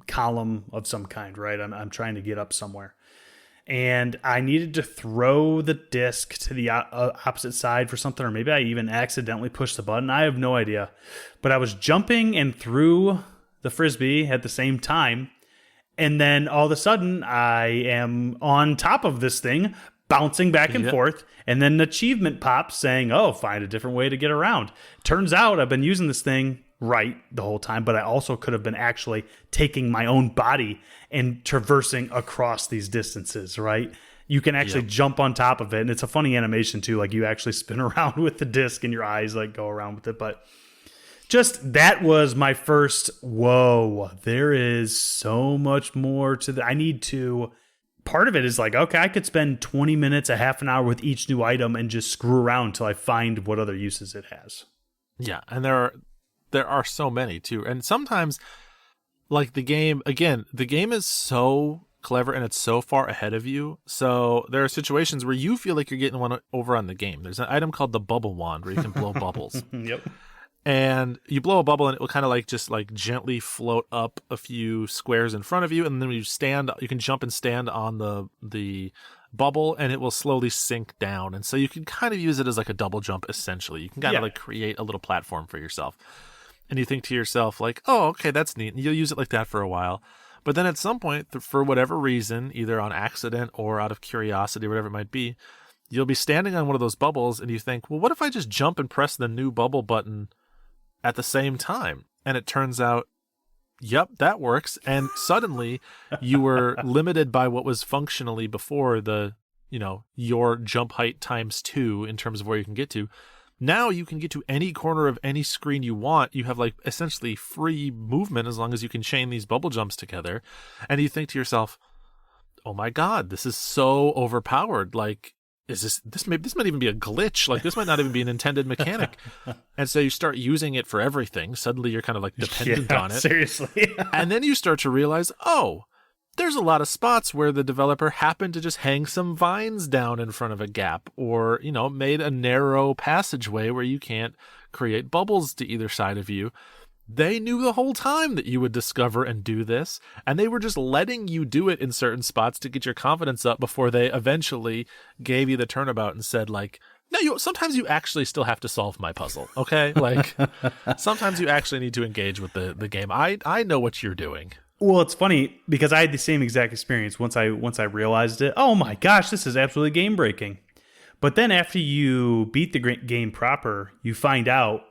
column of some kind, right? I'm trying to get up somewhere, and I needed to throw the disc to the opposite side for something, or maybe I even accidentally pushed the button. I have no idea, but I was jumping and threw the frisbee at the same time, and then all of a sudden I am on top of this thing, bouncing back and forth, and then an achievement pops saying, oh, find a different way to get around. Turns out I've been using this thing right the whole time, but I also could have been actually taking my own body and traversing across these distances, right? You can actually jump on top of it, and it's a funny animation too, like you actually spin around with the disc and your eyes like go around with it. But just that was my first, whoa, there is so much more to I need to. Part of it is like, okay, I could spend 20 minutes, a half an hour with each new item and just screw around until I find what other uses it has. Yeah, and there are so many too. And sometimes, like the game is so clever and it's so far ahead of you. So there are situations where you feel like you're getting one over on the game. There's an item called the bubble wand where you can blow bubbles. Yep. And you blow a bubble and it will kind of like just like gently float up a few squares in front of you. And then when you stand, you can jump and stand on the bubble and it will slowly sink down. And so you can kind of use it as like a double jump, essentially. You can kind of like create a little platform for yourself. And you think to yourself like, oh, okay, that's neat. And you'll use it like that for a while. But then at some point, for whatever reason, either on accident or out of curiosity, whatever it might be, you'll be standing on one of those bubbles and you think, well, what if I just jump and press the new bubble button at the same time? And it turns out, yep, that works. And suddenly you were limited by what was functionally before your jump height times 2 in terms of where you can get to. Now you can get to any corner of any screen you want. You have like essentially free movement as long as you can chain these bubble jumps together. And you think to yourself, oh my God, this is so overpowered. Like, this might even be a glitch. Like, this might not even be an intended mechanic. And so you start using it for everything. Suddenly you're kind of like dependent on it. Seriously. And then you start to realize, oh, there's a lot of spots where the developer happened to just hang some vines down in front of a gap or, made a narrow passageway where you can't create bubbles to either side of you. They knew the whole time that you would discover and do this, and they were just letting you do it in certain spots to get your confidence up before they eventually gave you the turnabout and said, like, no, sometimes you actually still have to solve my puzzle, okay? Like, sometimes you actually need to engage with the game. I know what you're doing. Well, it's funny because I had the same exact experience once I realized it. Oh my gosh, this is absolutely game breaking. But then after you beat the game proper, you find out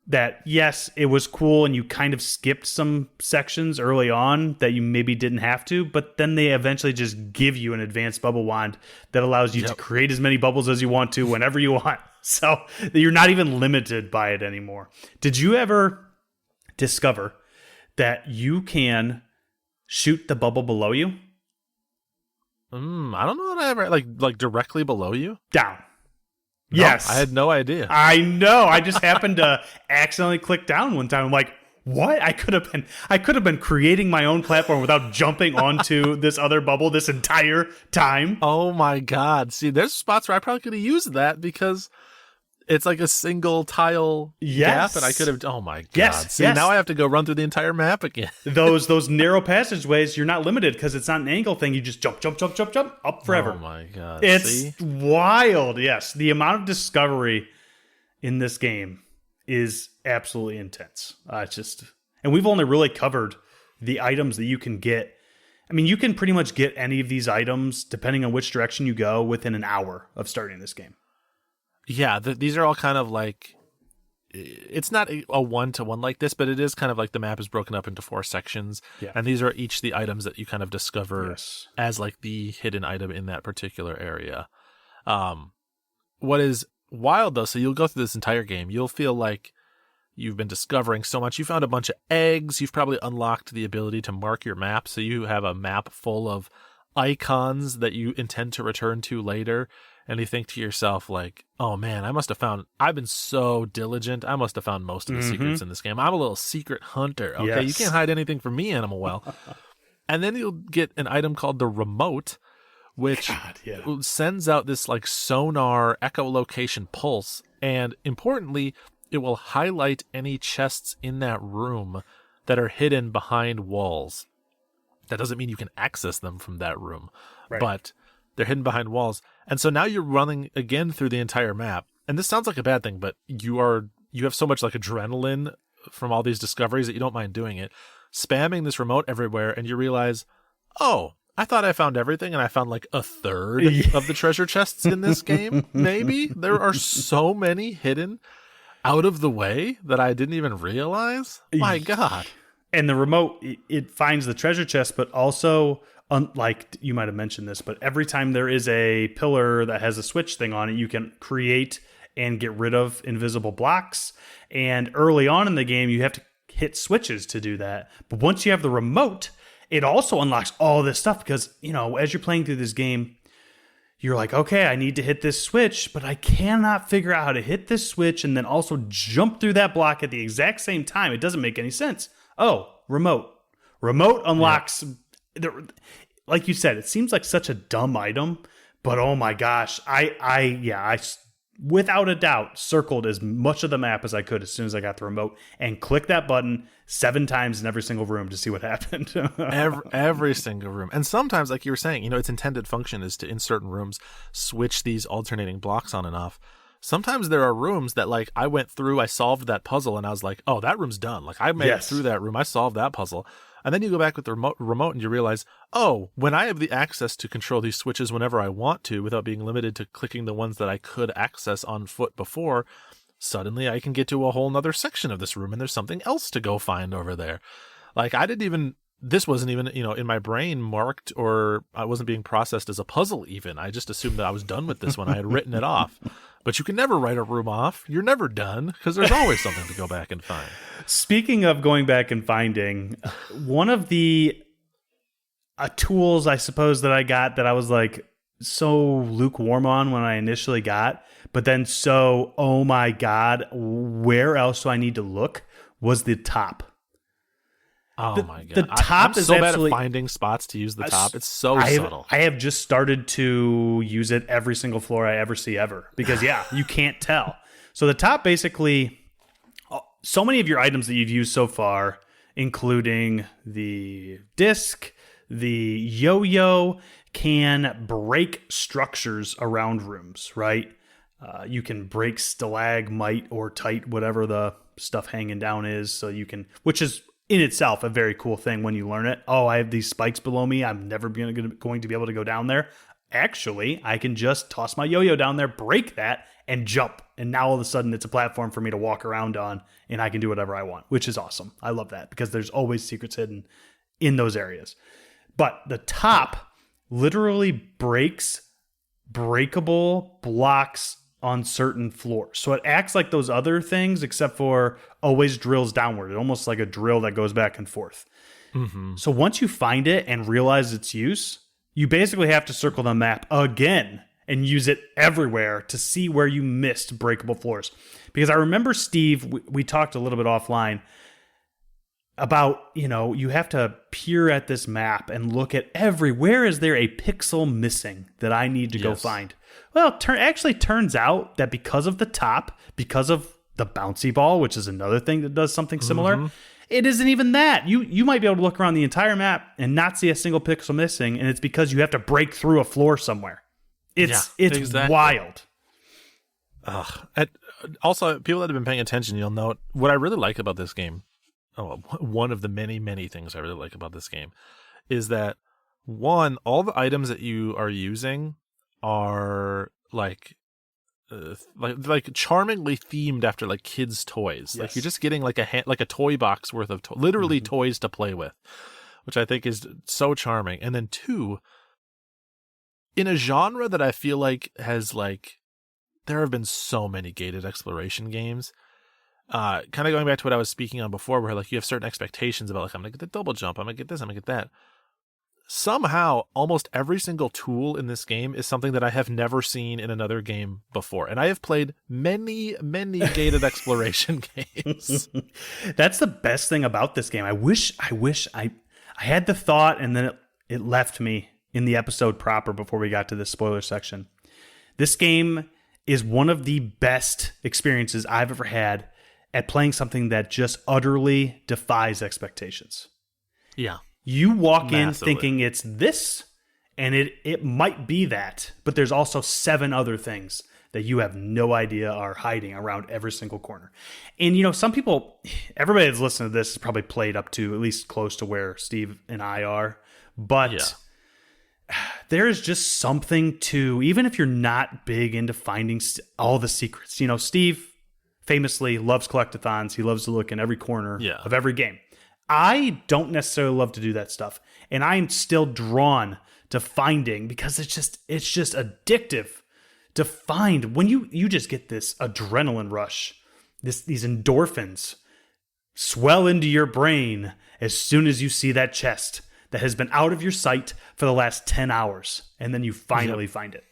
that yes, it was cool and you kind of skipped some sections early on that you maybe didn't have to, but then they eventually just give you an advanced bubble wand that allows you to create as many bubbles as you want to whenever you want. So you're not even limited by it anymore. Did you ever discover that you can shoot the bubble below you? I don't know that I ever like directly below you. Down. No, Yes. I had no idea. I know. I just happened to accidentally click down one time. I'm like, what? I could have been creating my own platform without jumping onto this other bubble this entire time. Oh my God. See, there's spots where I probably could have used that because it's like a single tile gap, and I could have. Oh my God! Yes, now I have to go run through the entire map again. those narrow passageways, you're not limited because it's not an angle thing. You just jump up forever. Oh my God! It's wild. Yes, the amount of discovery in this game is absolutely intense. And we've only really covered the items that you can get. I mean, you can pretty much get any of these items depending on which direction you go within an hour of starting this game. Yeah, these are all kind of like, it's not a one-to-one like this, but it is kind of like the map is broken up into 4 sections. Yeah. And these are each the items that you kind of discover as like the hidden item in that particular area. What is wild though, so you'll go through this entire game, you'll feel like you've been discovering so much. You found a bunch of eggs. You've probably unlocked the ability to mark your map. So you have a map full of icons that you intend to return to later. And you think to yourself, like, oh man, I've been so diligent. I must have found most of the secrets in this game. I'm a little secret hunter. Okay, Yes. You can't hide anything from me, Animal Well. And then you'll get an item called the remote, which sends out this like sonar echolocation pulse. And importantly, it will highlight any chests in that room that are hidden behind walls. That doesn't mean you can access them from that room, but they're hidden behind walls. And so now you're running again through the entire map. And this sounds like a bad thing, but you have so much like adrenaline from all these discoveries that you don't mind doing it. Spamming this remote everywhere, and you realize, oh, I thought I found everything, and I found like a third of the treasure chests in this game. Maybe there are so many hidden out of the way that I didn't even realize. My God. And the remote, it finds the treasure chest, but also, like you might have mentioned this, but every time there is a pillar that has a switch thing on it, you can create and get rid of invisible blocks. And early on in the game, you have to hit switches to do that. But once you have the remote, it also unlocks all this stuff because, as you're playing through this game, you're like, okay, I need to hit this switch, but I cannot figure out how to hit this switch and then also jump through that block at the exact same time. It doesn't make any sense. Oh, remote. Remote unlocks. like you said, it seems like such a dumb item, but oh my gosh, I without a doubt circled as much of the map as I could as soon as I got the remote and clicked that button 7 times in every single room to see what happened. every single room. And sometimes, like you were saying, its intended function is to, in certain rooms, switch these alternating blocks on and off. Sometimes there are rooms that, like, I went through, I solved that puzzle, and I was like, oh, that room's done. Like, I made it through that room. I solved that puzzle. And then you go back with the remote and you realize, oh, when I have the access to control these switches whenever I want to without being limited to clicking the ones that I could access on foot before, suddenly I can get to a whole nother section of this room and there's something else to go find over there. Like, this wasn't even, in my brain marked, or I wasn't being processed as a puzzle even. I just assumed that I was done with this when I had written it off. But you can never write a room off. You're never done because there's always something to go back and find. Speaking of going back and finding, one of the tools, I suppose, that I got that I was like so lukewarm on when I initially got, but then so, oh my God, where else do I need to look, was the top. Oh my God. The top I'm is so absolutely bad at finding spots to use the top. It's so subtle. I have just started to use it every single floor I ever see ever because, you can't tell. So the top basically, so many of your items that you've used so far, including the disc, the yo-yo, can break structures around rooms, right? You can break stalagmite or tight, whatever the stuff hanging down is. So you can, which is in itself a very cool thing when you learn it. Oh, I have these spikes below me. I'm never going to be able to go down there. Actually, I can just toss my yo-yo down there, break that, and jump. And now all of a sudden it's a platform for me to walk around on, and I can do whatever I want, which is awesome. I love that because there's always secrets hidden in those areas. But the top literally breaks breakable blocks on certain floors. So it acts like those other things, except for always drills downward. It's almost like a drill that goes back and forth. Mm-hmm. So once you find it and realize its use, you basically have to circle the map again and use it everywhere to see where you missed breakable floors. Because I remember, Steve, we talked a little bit offline about, you have to peer at this map and look at where is there a pixel missing that I need to go find. Well, actually turns out that because of the top, because of the bouncy ball, which is another thing that does something similar, it isn't even that. You might be able to look around the entire map and not see a single pixel missing, and it's because you have to break through a floor somewhere. It's exactly wild. Also, people that have been paying attention, you'll note what I really like about this game. One of the many, many things I really like about this game is that, one, all the items that you are using are like charmingly themed after like kids' toys. Yes. Like you're just getting like a toy box worth of literally toys to play with, which I think is so charming. And then two, in a genre that I feel like has there have been so many gated exploration games. Kind of going back to what I was speaking on before, where like you have certain expectations about, like, I'm gonna get the double jump, I'm gonna get this, I'm gonna get that. Somehow, almost every single tool in this game is something that I have never seen in another game before, and I have played many, many gated exploration games. That's the best thing about this game. I wish I had the thought, and then it left me in the episode proper before we got to this spoiler section. This game is one of the best experiences I've ever had at playing something that just utterly defies expectations. Yeah. You walk in thinking it's this, and it might be that, but there's also 7 other things that you have no idea are hiding around every single corner. And, some people, everybody that's listening to this has probably played up to at least close to where Steve and I are, but there is just something to, even if you're not big into finding all the secrets. Steve famously loves collectathons. He loves to look in every corner of every game. I don't necessarily love to do that stuff, and I'm still drawn to finding because it's just addictive to find when you just get this adrenaline rush, these endorphins swell into your brain as soon as you see that chest that has been out of your sight for the last 10 hours, and then you finally find it.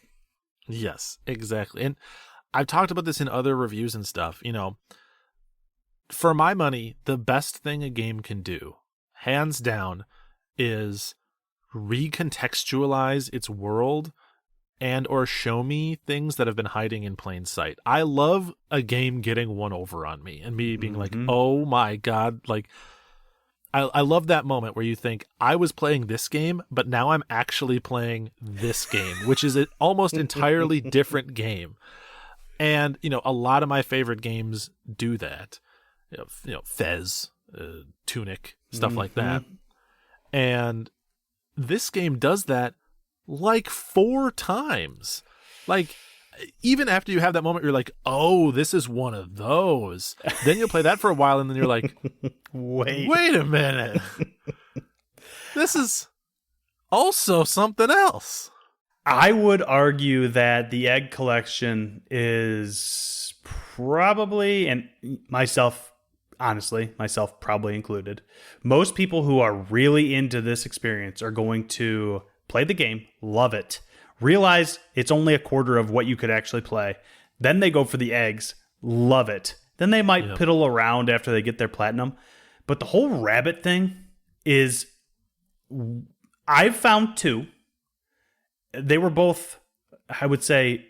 Yes, exactly. And I've talked about this in other reviews and stuff. For my money, the best thing a game can do, hands down, is recontextualize its world and or show me things that have been hiding in plain sight. I love a game getting one over on me and me being like, oh my God, like I love that moment where you think I was playing this game, but now I'm actually playing this game, which is an almost entirely different game. And, you know, a lot of my favorite games do that. You know, Fez, Tunic, stuff like that. And this game does that like 4 times. Like, even after you have that moment, you're like, oh, this is one of those. Then you'll play that for a while, and then you're like, wait a minute. This is also something else. I would argue that the egg collection is probably, and myself probably included, most people who are really into this experience are going to play the game, love it, realize it's only a quarter of what you could actually play. Then they go for the eggs, love it. Then they might piddle around after they get their platinum. But the whole rabbit thing is, I've found 2. They were both, I would say,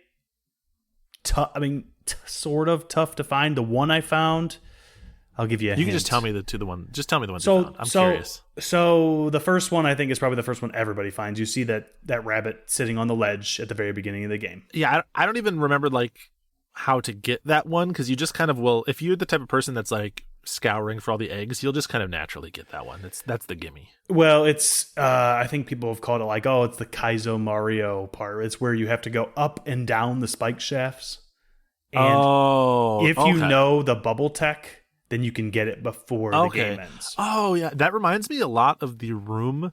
tough. I mean, sort of tough to find. The one I found, I'll give you a hint. You can just tell me the one. Just tell me the one you found. I'm curious. So the first one, I think, is probably the first one everybody finds. You see that rabbit sitting on the ledge at the very beginning of the game. Yeah, I don't even remember like how to get that one, because you just kind of will. If you're the type of person that's like scouring for all the eggs, you'll just kind of naturally get that one. That's the gimme. Well, it's I think people have called it like, oh, it's the Kaizo Mario part. It's where you have to go up and down the spike shafts. And if you know the bubble tech, then you can get it before the game ends. Oh, yeah. That reminds me a lot of the room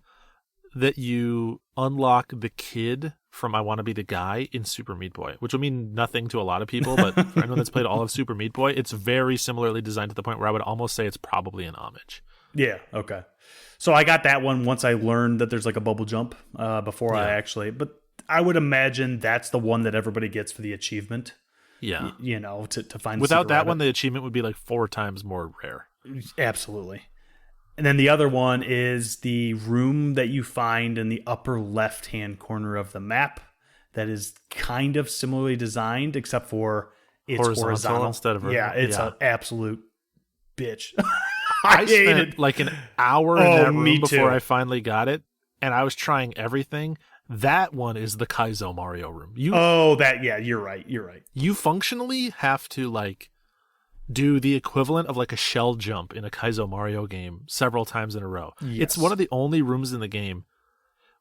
that you unlock the kid from I Want to Be the Guy in Super Meat Boy, which will mean nothing to a lot of people, but for anyone that's played all of Super Meat Boy, it's very similarly designed to the point where I would almost say it's probably an homage. Yeah, okay. So I got that one once I learned that there's like a bubble jump before I actually... But I would imagine that's the one that everybody gets for the achievement. Yeah. You know, to find without that rabbit. one, the achievement would be like 4 times more rare. Absolutely. And then the other one is the room that you find in the upper left-hand corner of the map that is kind of similarly designed, except for it's horizontal. Instead of it's an absolute bitch. I spent like an hour in that room before I finally got it, and I was trying everything. That one is the Kaizo Mario room. You're right. You functionally have to like do the equivalent of like a shell jump in a Kaizo Mario game several times in a row. Yes. It's one of the only rooms in the game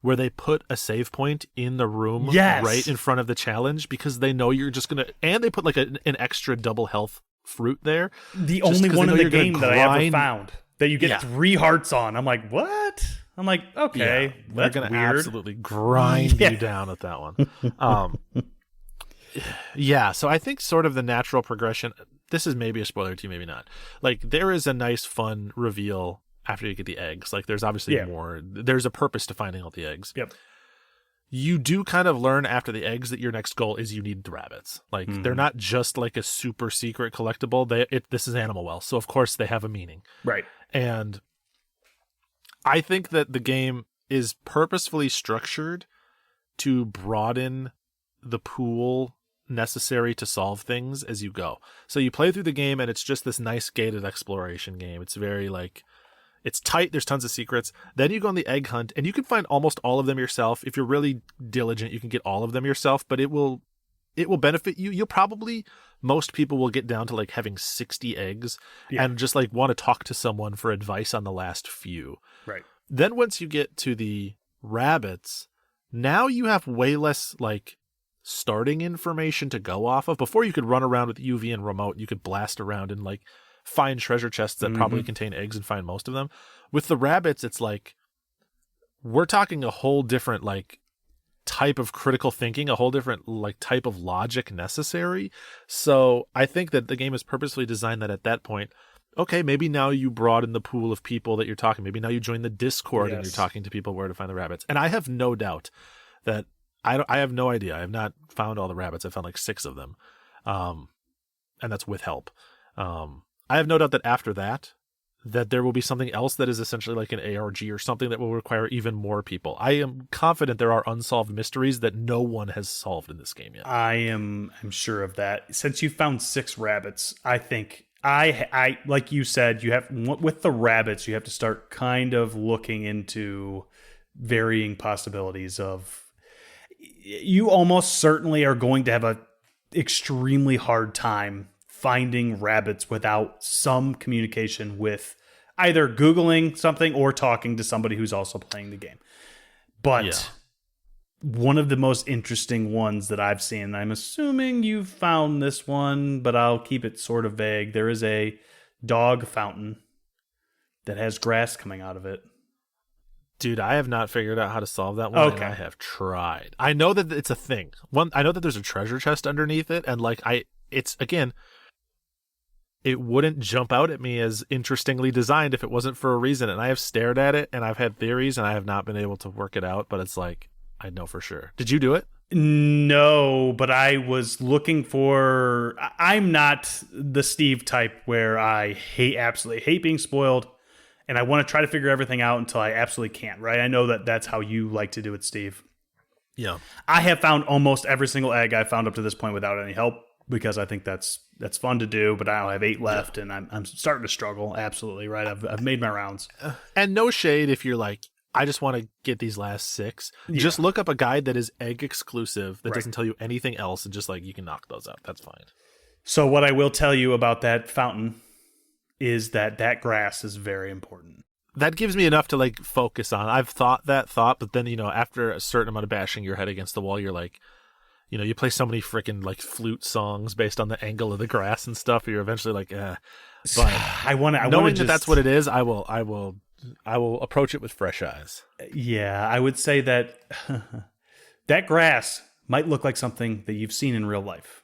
where they put a save point in the room right in front of the challenge, because they know you're just going to... And they put like an extra double health fruit there. The only one in the game that I ever found that you get 3 hearts on. I'm like, what? I'm like, okay, they're going to absolutely grind you down at that one. So I think sort of the natural progression... This is maybe a spoiler to you, maybe not. Like, there is a nice, fun reveal after you get the eggs. Like, there's obviously more. There's a purpose to finding all the eggs. Yep. You do kind of learn after the eggs that your next goal is you need the rabbits. Like, they're not just like a super secret collectible. This is Animal Well, so of course they have a meaning. Right. And I think that the game is purposefully structured to broaden the pool necessary to solve things as you go. So you play through the game and it's just this nice gated exploration game. It's very like, it's tight. There's tons of secrets. Then you go on the egg hunt and you can find almost all of them yourself. If you're really diligent, you can get all of them yourself, but it will benefit you. Most people will get down to like having 60 eggs and just like want to talk to someone for advice on the last few. Right. Then once you get to the rabbits, now you have way less like starting information to go off of. Before, you could run around with UV and remote, you could blast around and like find treasure chests that probably contain eggs and find most of them. With the rabbits, it's like we're talking a whole different like type of critical thinking, a whole different like type of logic necessary. So I think that the game is purposefully designed that at that point, okay, maybe now you broaden the pool of people that you're talking. Maybe now you join the Discord and you're talking to people where to find the rabbits. And I have no doubt that I have no idea. I have not found all the rabbits. I found like 6 of them. And that's with help. I have no doubt that after that, that there will be something else that is essentially like an ARG or something that will require even more people. I am confident there are unsolved mysteries that no one has solved in this game yet. I'm sure of that. Since you found 6 rabbits, I think I like you said, you have with the rabbits, you have to start kind of looking into varying possibilities of. You almost certainly are going to have a extremely hard time finding rabbits without some communication with either Googling something or talking to somebody who's also playing the game. But one of the most interesting ones that I've seen, I'm assuming you've found this one, but I'll keep it sort of vague. There is a dog fountain that has grass coming out of it. Dude, I have not figured out how to solve that one, and I have tried. I know that it's a thing. I know that there's a treasure chest underneath it, and like it's again, it wouldn't jump out at me as interestingly designed if it wasn't for a reason. And I have stared at it, and I've had theories, and I have not been able to work it out. But it's like, I know for sure. Did you do it? No, but I was looking for. I'm not the Steve type where I absolutely hate being spoiled, and I want to try to figure everything out until I absolutely can't. Right? I know that that's how you like to do it, Steve. Yeah. I have found almost every single egg I found up to this point without any help, because I think that's fun to do, but I only have 8 left, and I'm starting to struggle. Absolutely, right? I've made my rounds. And no shade if you're like, I just want to get these last 6. Yeah. Just look up a guide that is egg exclusive that doesn't tell you anything else, and just like you can knock those out. That's fine. So what I will tell you about that fountain is that grass is very important. That gives me enough to like focus on. I've thought that thought, but then, after a certain amount of bashing your head against the wall, you're like, you play so many freaking like flute songs based on the angle of the grass and stuff. You're eventually like, But I want to knowing that that's what it is. I will approach it with fresh eyes. Yeah, I would say that that grass might look like something that you've seen in real life.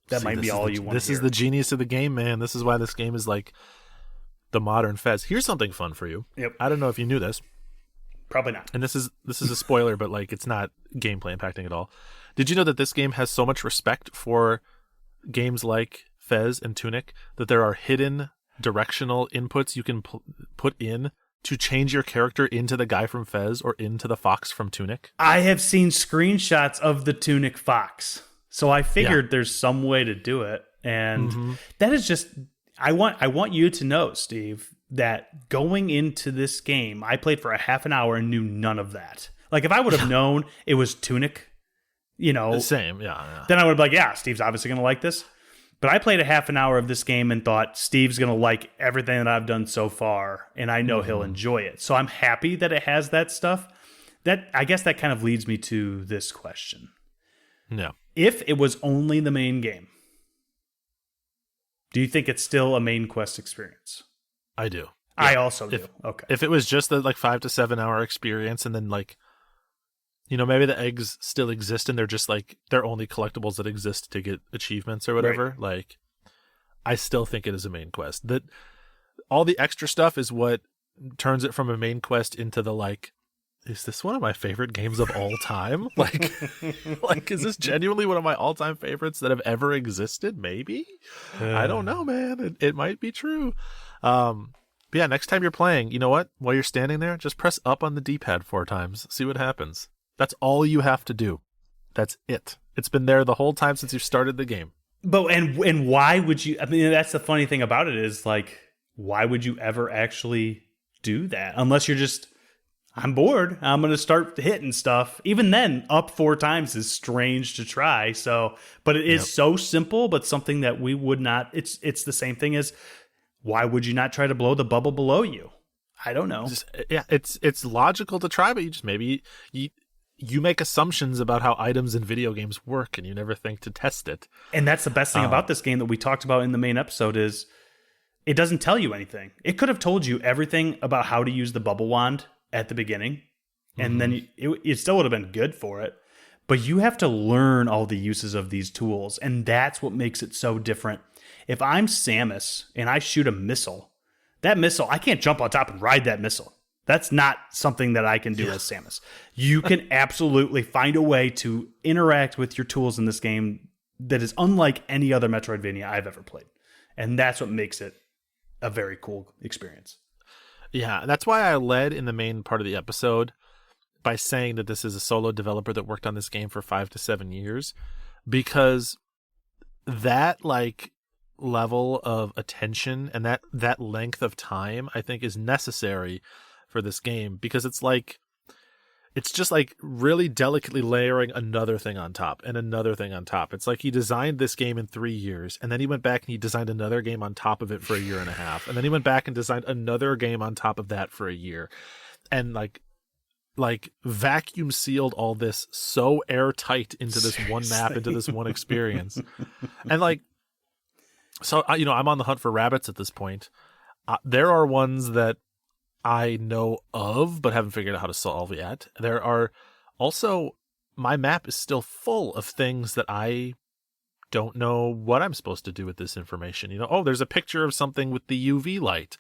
That might be all you want. This is the genius of the game, man. This is why this game is like the modern Fez. Here's something fun for you. Yep. I don't know if you knew this. Probably not. And this is a spoiler, but like it's not gameplay impacting at all. Did you know that this game has so much respect for games like Fez and Tunic that there are hidden directional inputs you can put in to change your character into the guy from Fez or into the fox from Tunic? I have seen screenshots of the Tunic fox, so I figured there's some way to do it, and that is just. I want you to know, Steve, that going into this game, I played for a half an hour and knew none of that. Like, if I would have known it was Tunic, the same, yeah. Then I would have been like, yeah, Steve's obviously going to like this. But I played a half an hour of this game and thought Steve's going to like everything that I've done so far, and I know he'll enjoy it. So I'm happy that it has that stuff. That I guess that kind of leads me to this question. Yeah. If it was only the main game, do you think it's still a main quest experience? I do. I also do. Okay. If it was just the like 5 to 7 hour experience, and then like, maybe the eggs still exist and they're just like they're only collectibles that exist to get achievements or whatever. Right. Like, I still think it is a main quest. That all the extra stuff is what turns it from a main quest into the like, is this one of my favorite games of all time? Like, is this genuinely one of my all-time favorites that have ever existed? Maybe. I don't know, man. It might be true. But yeah, next time you're playing, you know what? While you're standing there, just press up on the D-pad 4 times. See what happens. That's all you have to do. That's it. It's been there the whole time since you started the game. But and why would you? I mean, that's the funny thing about it is like, why would you ever actually do that? Unless you're just, I'm bored, I'm going to start hitting stuff. Even then, up 4 times is strange to try. So, but it is so simple, but something that we would not. It's the same thing as, why would you not try to blow the bubble below you? I don't know. It's logical to try, but you just maybe you make assumptions about how items in video games work, and you never think to test it. And that's the best thing about this game that we talked about in the main episode is it doesn't tell you anything. It could have told you everything about how to use the bubble wand at the beginning, and then it still would have been good for it. But you have to learn all the uses of these tools, and that's what makes it so different. If I'm Samus and I shoot a missile, that missile, I can't jump on top and ride that missile. That's not something that I can do as Samus. You can absolutely find a way to interact with your tools in this game that is unlike any other Metroidvania I've ever played. And that's what makes it a very cool experience. Yeah, that's why I led in the main part of the episode by saying that this is a solo developer that worked on this game for 5 to 7 years, because that like level of attention and that length of time I think is necessary for this game, because it's just like really delicately layering another thing on top and another thing on top. It's like he designed this game in 3 years, and then he went back and he designed another game on top of it for a year and a half, and then he went back and designed another game on top of that for a year, and like vacuum sealed all this so airtight into this one map, into this one experience. And like, so I'm on the hunt for rabbits at this point. There are ones that I know of but haven't figured out how to solve yet. There are also, my map is still full of things that I don't know what I'm supposed to do with this information. There's a picture of something with the UV light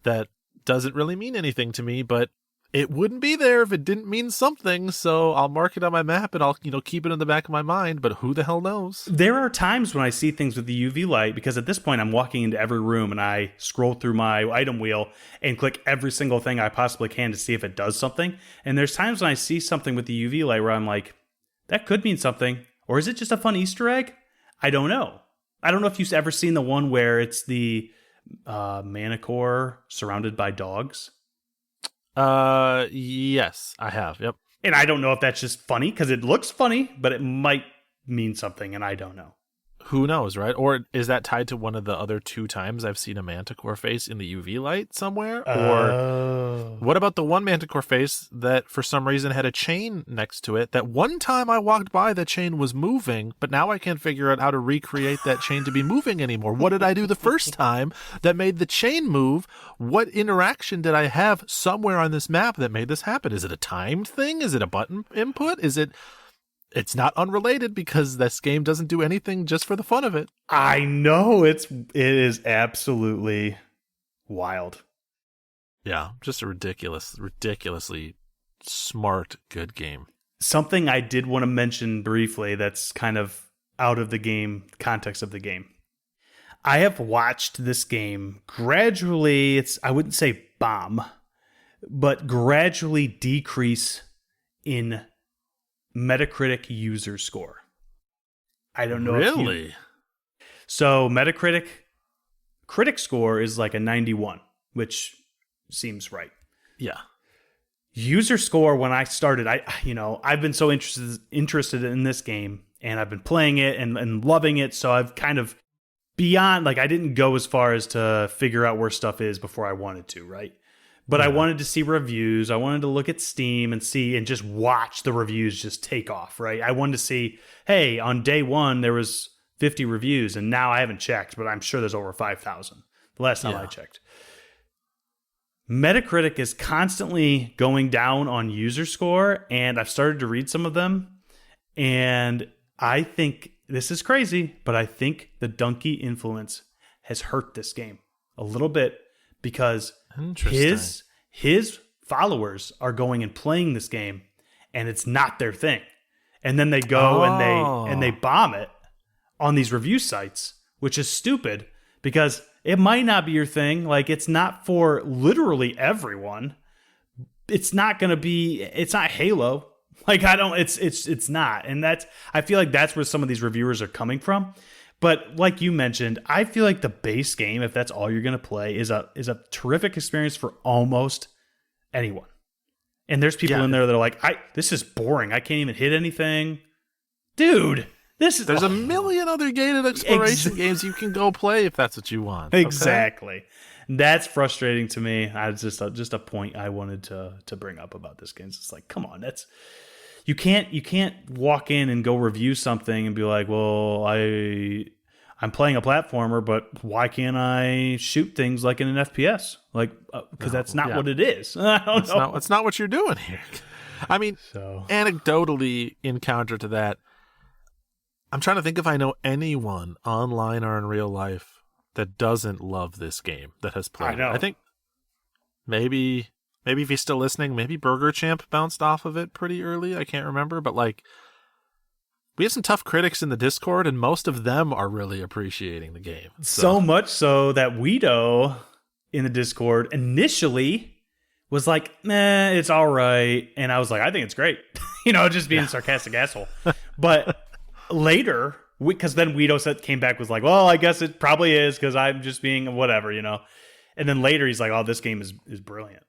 that doesn't really mean anything to me, but it wouldn't be there if it didn't mean something. So I'll mark it on my map and I'll keep it in the back of my mind, but who the hell knows? There are times when I see things with the UV light, because at this point I'm walking into every room and I scroll through my item wheel and click every single thing I possibly can to see if it does something. And there's times when I see something with the UV light where I'm like, that could mean something. Or is it just a fun Easter egg? I don't know. I don't know if you've ever seen the one where it's the Manicore surrounded by dogs. Yes, I have. Yep. And I don't know if that's just funny because it looks funny, but it might mean something, and I don't know. Who knows, right? Or is that tied to one of the other 2 times I've seen a Manticore face in the UV light somewhere? Or what about the one Manticore face that for some reason had a chain next to it? That one time I walked by, the chain was moving, but now I can't figure out how to recreate that chain to be moving anymore. What did I do the first time that made the chain move? What interaction did I have somewhere on this map that made this happen? Is it a timed thing? Is it a button input? It's not unrelated, because this game doesn't do anything just for the fun of it. I know, it is absolutely wild. Yeah, just a ridiculously smart, good game. Something I did want to mention briefly that's kind of out of the game, context of the game. I have watched this game gradually, I wouldn't say bomb, but gradually decrease in Metacritic user score. I don't know. Really? So Metacritic critic score is like a 91, which seems right. Yeah. User score, when I started, I've been so interested in this game, and I've been playing it and loving it. So I've kind of beyond, like, I didn't go as far as to figure out where stuff is before I wanted to, right? But I wanted to see reviews. I wanted to look at Steam and see and just watch the reviews just take off, right? I wanted to see, hey, on day 1, there was 50 reviews, and now I haven't checked, but I'm sure there's over 5,000 the last time I checked. Metacritic is constantly going down on user score, and I've started to read some of them, and I think, this is crazy, but I think the donkey influence has hurt this game a little bit, because his followers are going and playing this game, and it's not their thing. And then they go and they bomb it on these review sites, which is stupid, because it might not be your thing. Like, it's not for literally everyone. It's not going to be, it's not Halo. Like, it's not. And I feel like that's where some of these reviewers are coming from. But like you mentioned, I feel like the base game, if that's all you're going to play, is a terrific experience for almost anyone. And there's people in there that are like, this is boring. I can't even hit anything. Dude, there's a million other gated exploration games you can go play if that's what you want. Exactly. Okay? That's frustrating to me. It's just a point I wanted to bring up about this game. It's like, come on, you can't walk in and go review something and be like, well, I'm playing a platformer, but why can't I shoot things like in an FPS? Like, because that's not what it is. I don't know. That's not what you're doing here. I mean, anecdotally, in counter to that, I'm trying to think if I know anyone online or in real life that doesn't love this game, that has played it. I think maybe if he's still listening, maybe Burger Champ bounced off of it pretty early. I can't remember, but like, we have some tough critics in the Discord, and most of them are really appreciating the game. So much so that Guido in the Discord initially was like, "Nah, it's all right," and I was like, "I think it's great," just being a sarcastic asshole. But later, because then Guido came back was like, "Well, I guess it probably is because I'm just being whatever," And then later he's like, "Oh, this game is brilliant."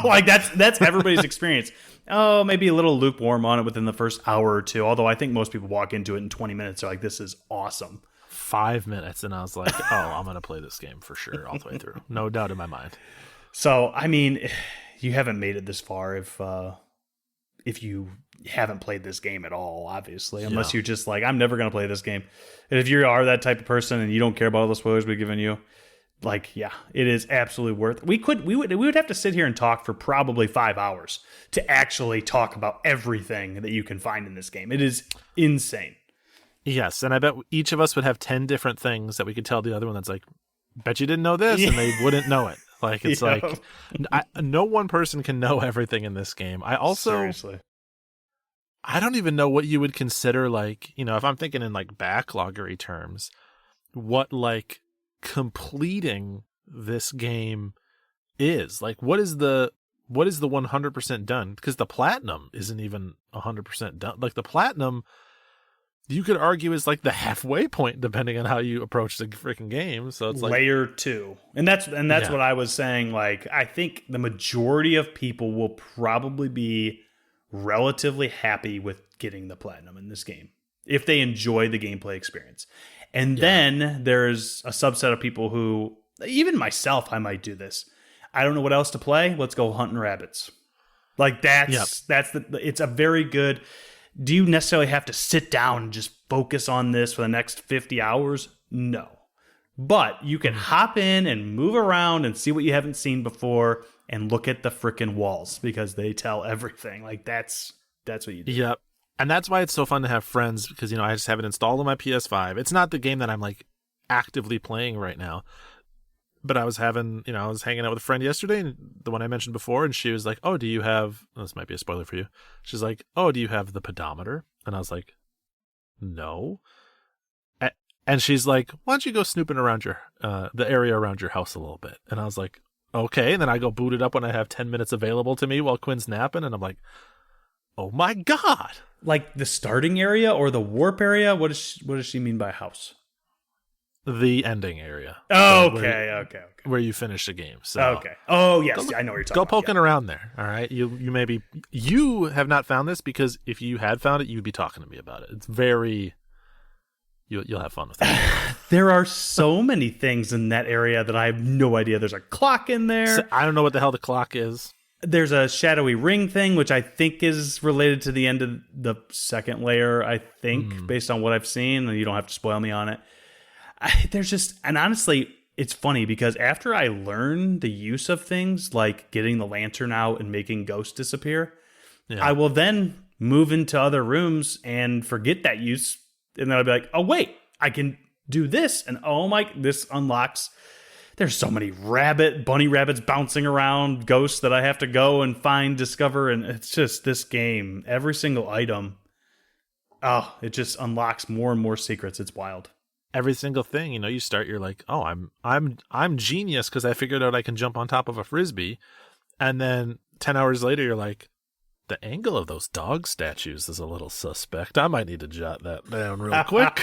Like that's everybody's experience. Oh, maybe a little lukewarm on it within the first hour or two. Although I think most people walk into it in 20 minutes. They're like, "This is awesome." 5 minutes, and I was like, "Oh, I'm gonna play this game for sure, all the way through, no doubt in my mind." So, I mean, you haven't made it this far if you haven't played this game at all, obviously, unless you're just like, "I'm never gonna play this game." And if you are that type of person and you don't care about all the spoilers we've given you, like, yeah, it is absolutely worth it. We would have to sit here and talk for probably 5 hours to actually talk about everything that you can find in this game. It is insane. Yes, and I bet each of us would have 10 different things that we could tell the other one that's like, bet you didn't know this, and they wouldn't know it. Like, it's like, no one person can know everything in this game. Seriously. I don't even know what you would consider, like, if I'm thinking in, like, backloggery terms, what, like, completing this game is. Like, what is the 100% done? Because the platinum isn't even 100% done. Like, the platinum, you could argue, is like the halfway point depending on how you approach the freaking game. So it's like layer 2. And that's what I was saying. Like, I think the majority of people will probably be relatively happy with getting the platinum in this game if they enjoy the gameplay experience. And then there's a subset of people who, even myself, I might do this. I don't know what else to play. Let's go hunting rabbits. Like, it's a very good. Do you necessarily have to sit down and just focus on this for the next 50 hours? No. But you can hop in and move around and see what you haven't seen before and look at the frickin' walls because they tell everything. Like, that's what you do. Yep. And that's why it's so fun to have friends because, I just have it installed on my PS5. It's not the game that I'm, like, actively playing right now. But I was hanging out with a friend yesterday, and the one I mentioned before, and she was like, "Oh, do you have," this might be a spoiler for you. She's like, "Oh, do you have the pedometer?" And I was like, "No." And she's like, "Why don't you go snooping around the area around your house a little bit?" And I was like, "Okay." And then I go boot it up when I have 10 minutes available to me while Quinn's napping, and I'm like, "Oh my God." Like the starting area or the warp area? What does she mean by house? The ending area. Oh, okay. Where you finish the game. So okay. Oh, yes. I know what you're talking about. Go poking around there. All right. You have not found this because if you had found it, you'd be talking to me about it. It's very. You'll have fun with it. There are so many things in that area that I have no idea. There's a clock in there. So, I don't know what the hell the clock is. There's a shadowy ring thing, which I think is related to the end of the second layer, I think, based on what I've seen. And you don't have to spoil me on it. And honestly, it's funny because after I learn the use of things like getting the lantern out and making ghosts disappear, I will then move into other rooms and forget that use. And then I'll be like, "Oh, wait, I can do this." And this unlocks. There's so many bunny rabbits bouncing around, ghosts that I have to go and find, discover. And it's just this game, every single item. Oh, it just unlocks more and more secrets. It's wild. Every single thing, you start, you're like, "Oh, I'm genius because I figured out I can jump on top of a Frisbee." And then 10 hours later, you're like, "The angle of those dog statues is a little suspect. I might need to jot that down real quick."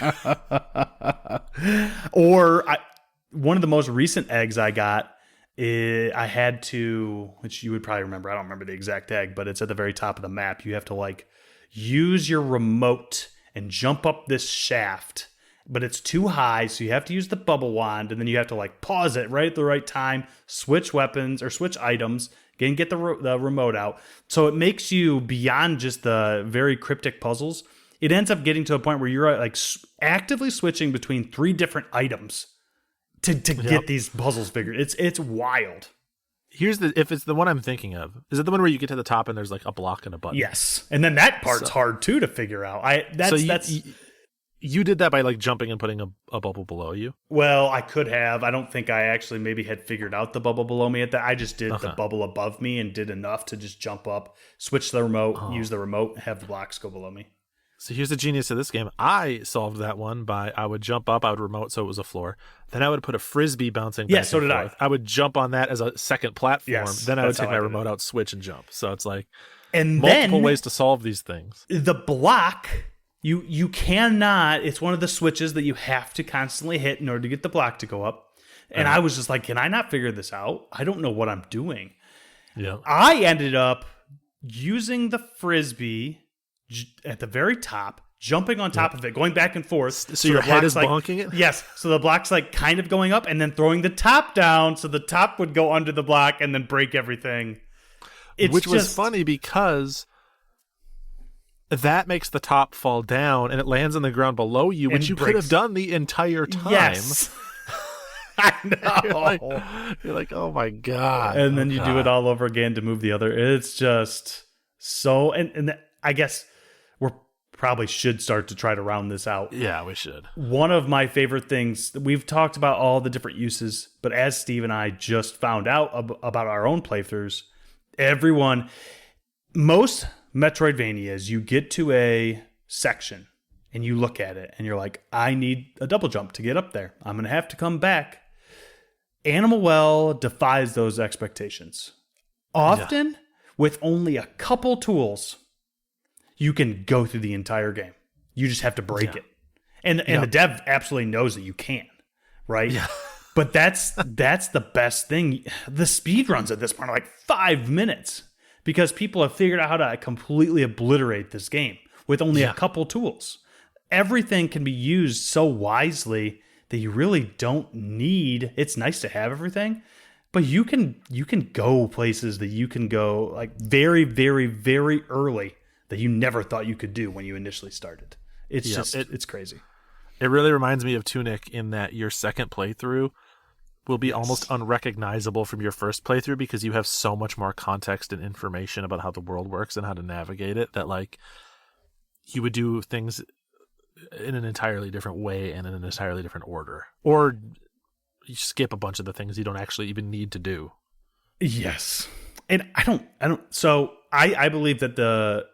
One of the most recent eggs I got, I had to, which you would probably remember. I don't remember the exact egg, but it's at the very top of the map. You have to like use your remote and jump up this shaft, but it's too high, so you have to use the bubble wand, and then you have to like pause it right at the right time, switch weapons or switch items, and get the remote out. So it makes you beyond just the very cryptic puzzles. It ends up getting to a point where you're like actively switching between 3 different items to get these puzzles figured. It's wild. If it's the one I'm thinking of, is it the one where you get to the top and there's like a block and a button? Yes, and then that part's hard too to figure out. You did that by like jumping and putting a bubble below you? Well, I could have. I don't think I actually maybe had figured out the bubble below me at that. I just did the bubble above me and did enough to just jump up, switch the remote, use the remote, have the blocks go below me. So here's the genius of this game. I solved that one by I would jump up, I would remote so it was a floor. Then I would put a frisbee bouncing back so and did forth. I would jump on that as a second platform. Yes, Then I would that's take how my I did remote out, switch, and jump. So it's like And multiple then ways to solve these things. the block, you cannot, it's one of the switches that you have to constantly hit in order to get the block to go up. And I was just like, can I not figure this out? I don't know what I'm doing. Yeah. I ended up using the frisbee at the very top, jumping on top of it, going back and forth. So your the head is block's bonking it? Yes. So the block's like kind of going up and then throwing the top down so the top would go under the block and then break everything. Which was funny because that makes the top fall down and it lands on the ground below you, which you could have done the entire time. Yes. I know. You're like, oh my God. And then you do it all over again to move the other. It's just so, and I guess we're probably should start to try to round this out. Yeah, we should. One of my favorite things, we've talked about all the different uses, but as Steve and I just found out about our own playthroughs, most Metroidvanias, you get to a section and you look at it and you're like, I need a double jump to get up there. I'm going to have to come back. Animal Well defies those expectations. Often, with only a couple tools, you can go through the entire game. You just have to break it. And the dev absolutely knows that you can, right? Yeah. But that's the best thing. The speed runs at this point are like 5 minutes because people have figured out how to completely obliterate this game with only a couple tools. Everything can be used so wisely that you really don't need. It's nice to have everything, but you can go places that you can go like very, very, very early that you never thought you could do when you initially started. It's it's crazy. It really reminds me of Tunic in that your second playthrough will be almost unrecognizable from your first playthrough because you have so much more context and information about how the world works and how to navigate it that like you would do things in an entirely different way and in an entirely different order, or you skip a bunch of the things you don't actually even need to do. Yes. And I don't, so I believe that the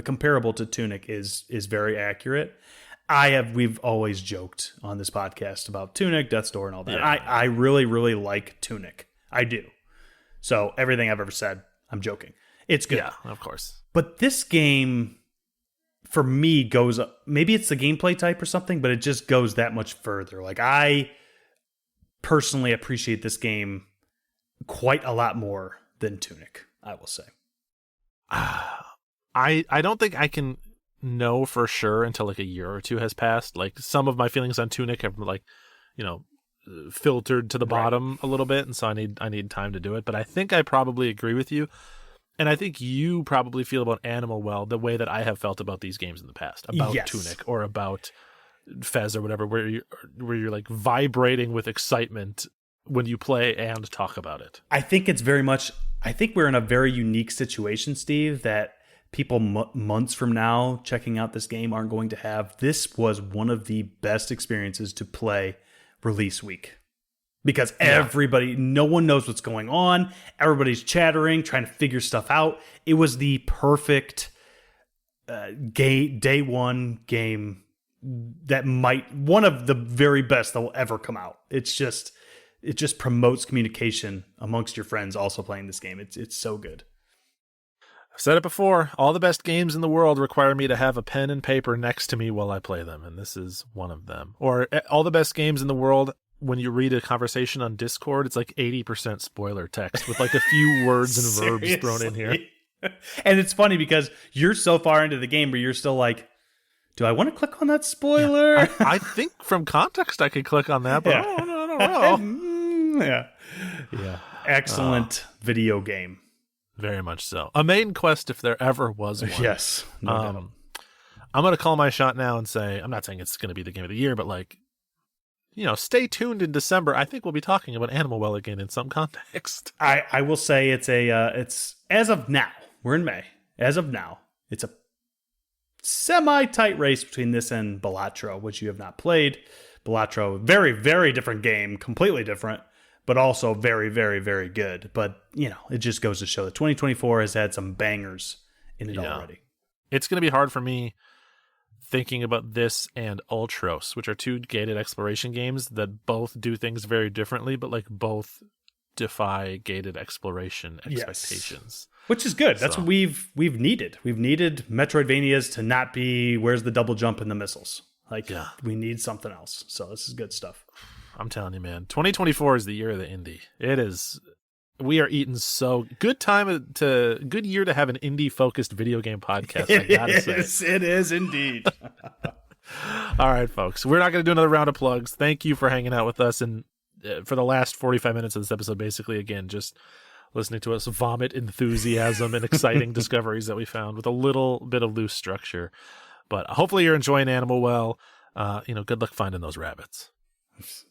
comparable to Tunic is very accurate. We've always joked on this podcast about Tunic, Death's Door and all that. Yeah. I really, really like Tunic. I do. So everything I've ever said, I'm joking. It's good. Yeah, of course. But this game, for me, goes up. Maybe it's the gameplay type or something, but it just goes that much further. Like, I personally appreciate this game quite a lot more than Tunic, I will say. I don't think I can know for sure until like a year or two has passed. Like, some of my feelings on Tunic have like, filtered to the bottom a little bit, and so I need time to do it. But I think I probably agree with you. And I think you probably feel about Animal Well the way that I have felt about these games in the past, about Tunic or about Fez or whatever, where you're like vibrating with excitement when you play and talk about it. I think it's very much. I think we're in a very unique situation, Steve, that people months from now checking out this game aren't going to have. This was one of the best experiences to play release week. Because no one knows what's going on. Everybody's chattering, trying to figure stuff out. It was the perfect day one game one of the very best that will ever come out. It just promotes communication amongst your friends also playing this game. It's so good. I've said it before. All the best games in the world require me to have a pen and paper next to me while I play them, and this is one of them. Or all the best games in the world, when you read a conversation on Discord, it's like 80% spoiler text with like a few words and verbs thrown in here. And it's funny because you're so far into the game where you're still like, do I want to click on that spoiler? Yeah, I think from context I could click on that, but I don't know. Yeah. Excellent video game. Very much so. A main quest if there ever was one. Yes. I'm going to call my shot now and say, I'm not saying it's going to be the game of the year, but like, stay tuned in December. I think we'll be talking about Animal Well again in some context. I will say it's as of now, we're in May. As of now, it's a semi-tight race between this and Balatro, which you have not played. Balatro, very, very different game, completely different, but also very, very, very good. But, it just goes to show that 2024 has had some bangers in it already. It's going to be hard for me thinking about this and Ultros, which are two gated exploration games that both do things very differently, but like both defy gated exploration expectations. Which is good. That's what we've needed. We've needed Metroidvanias to not be where's the double jump and the missiles. Like we need something else. So this is good stuff. I'm telling you, man. 2024 is the year of the indie. It is. We are eating so good good year to have an indie focused video game podcast. I gotta say, it is indeed. All right, folks, we're not going to do another round of plugs. Thank you for hanging out with us and for the last 45 minutes of this episode. Basically, again, just listening to us vomit enthusiasm and exciting discoveries that we found with a little bit of loose structure. But hopefully, you're enjoying Animal well. Good luck finding those rabbits.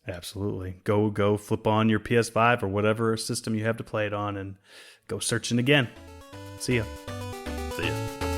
Absolutely. Go flip on your PS5 or whatever system you have to play it on and go searching again. See ya. See ya.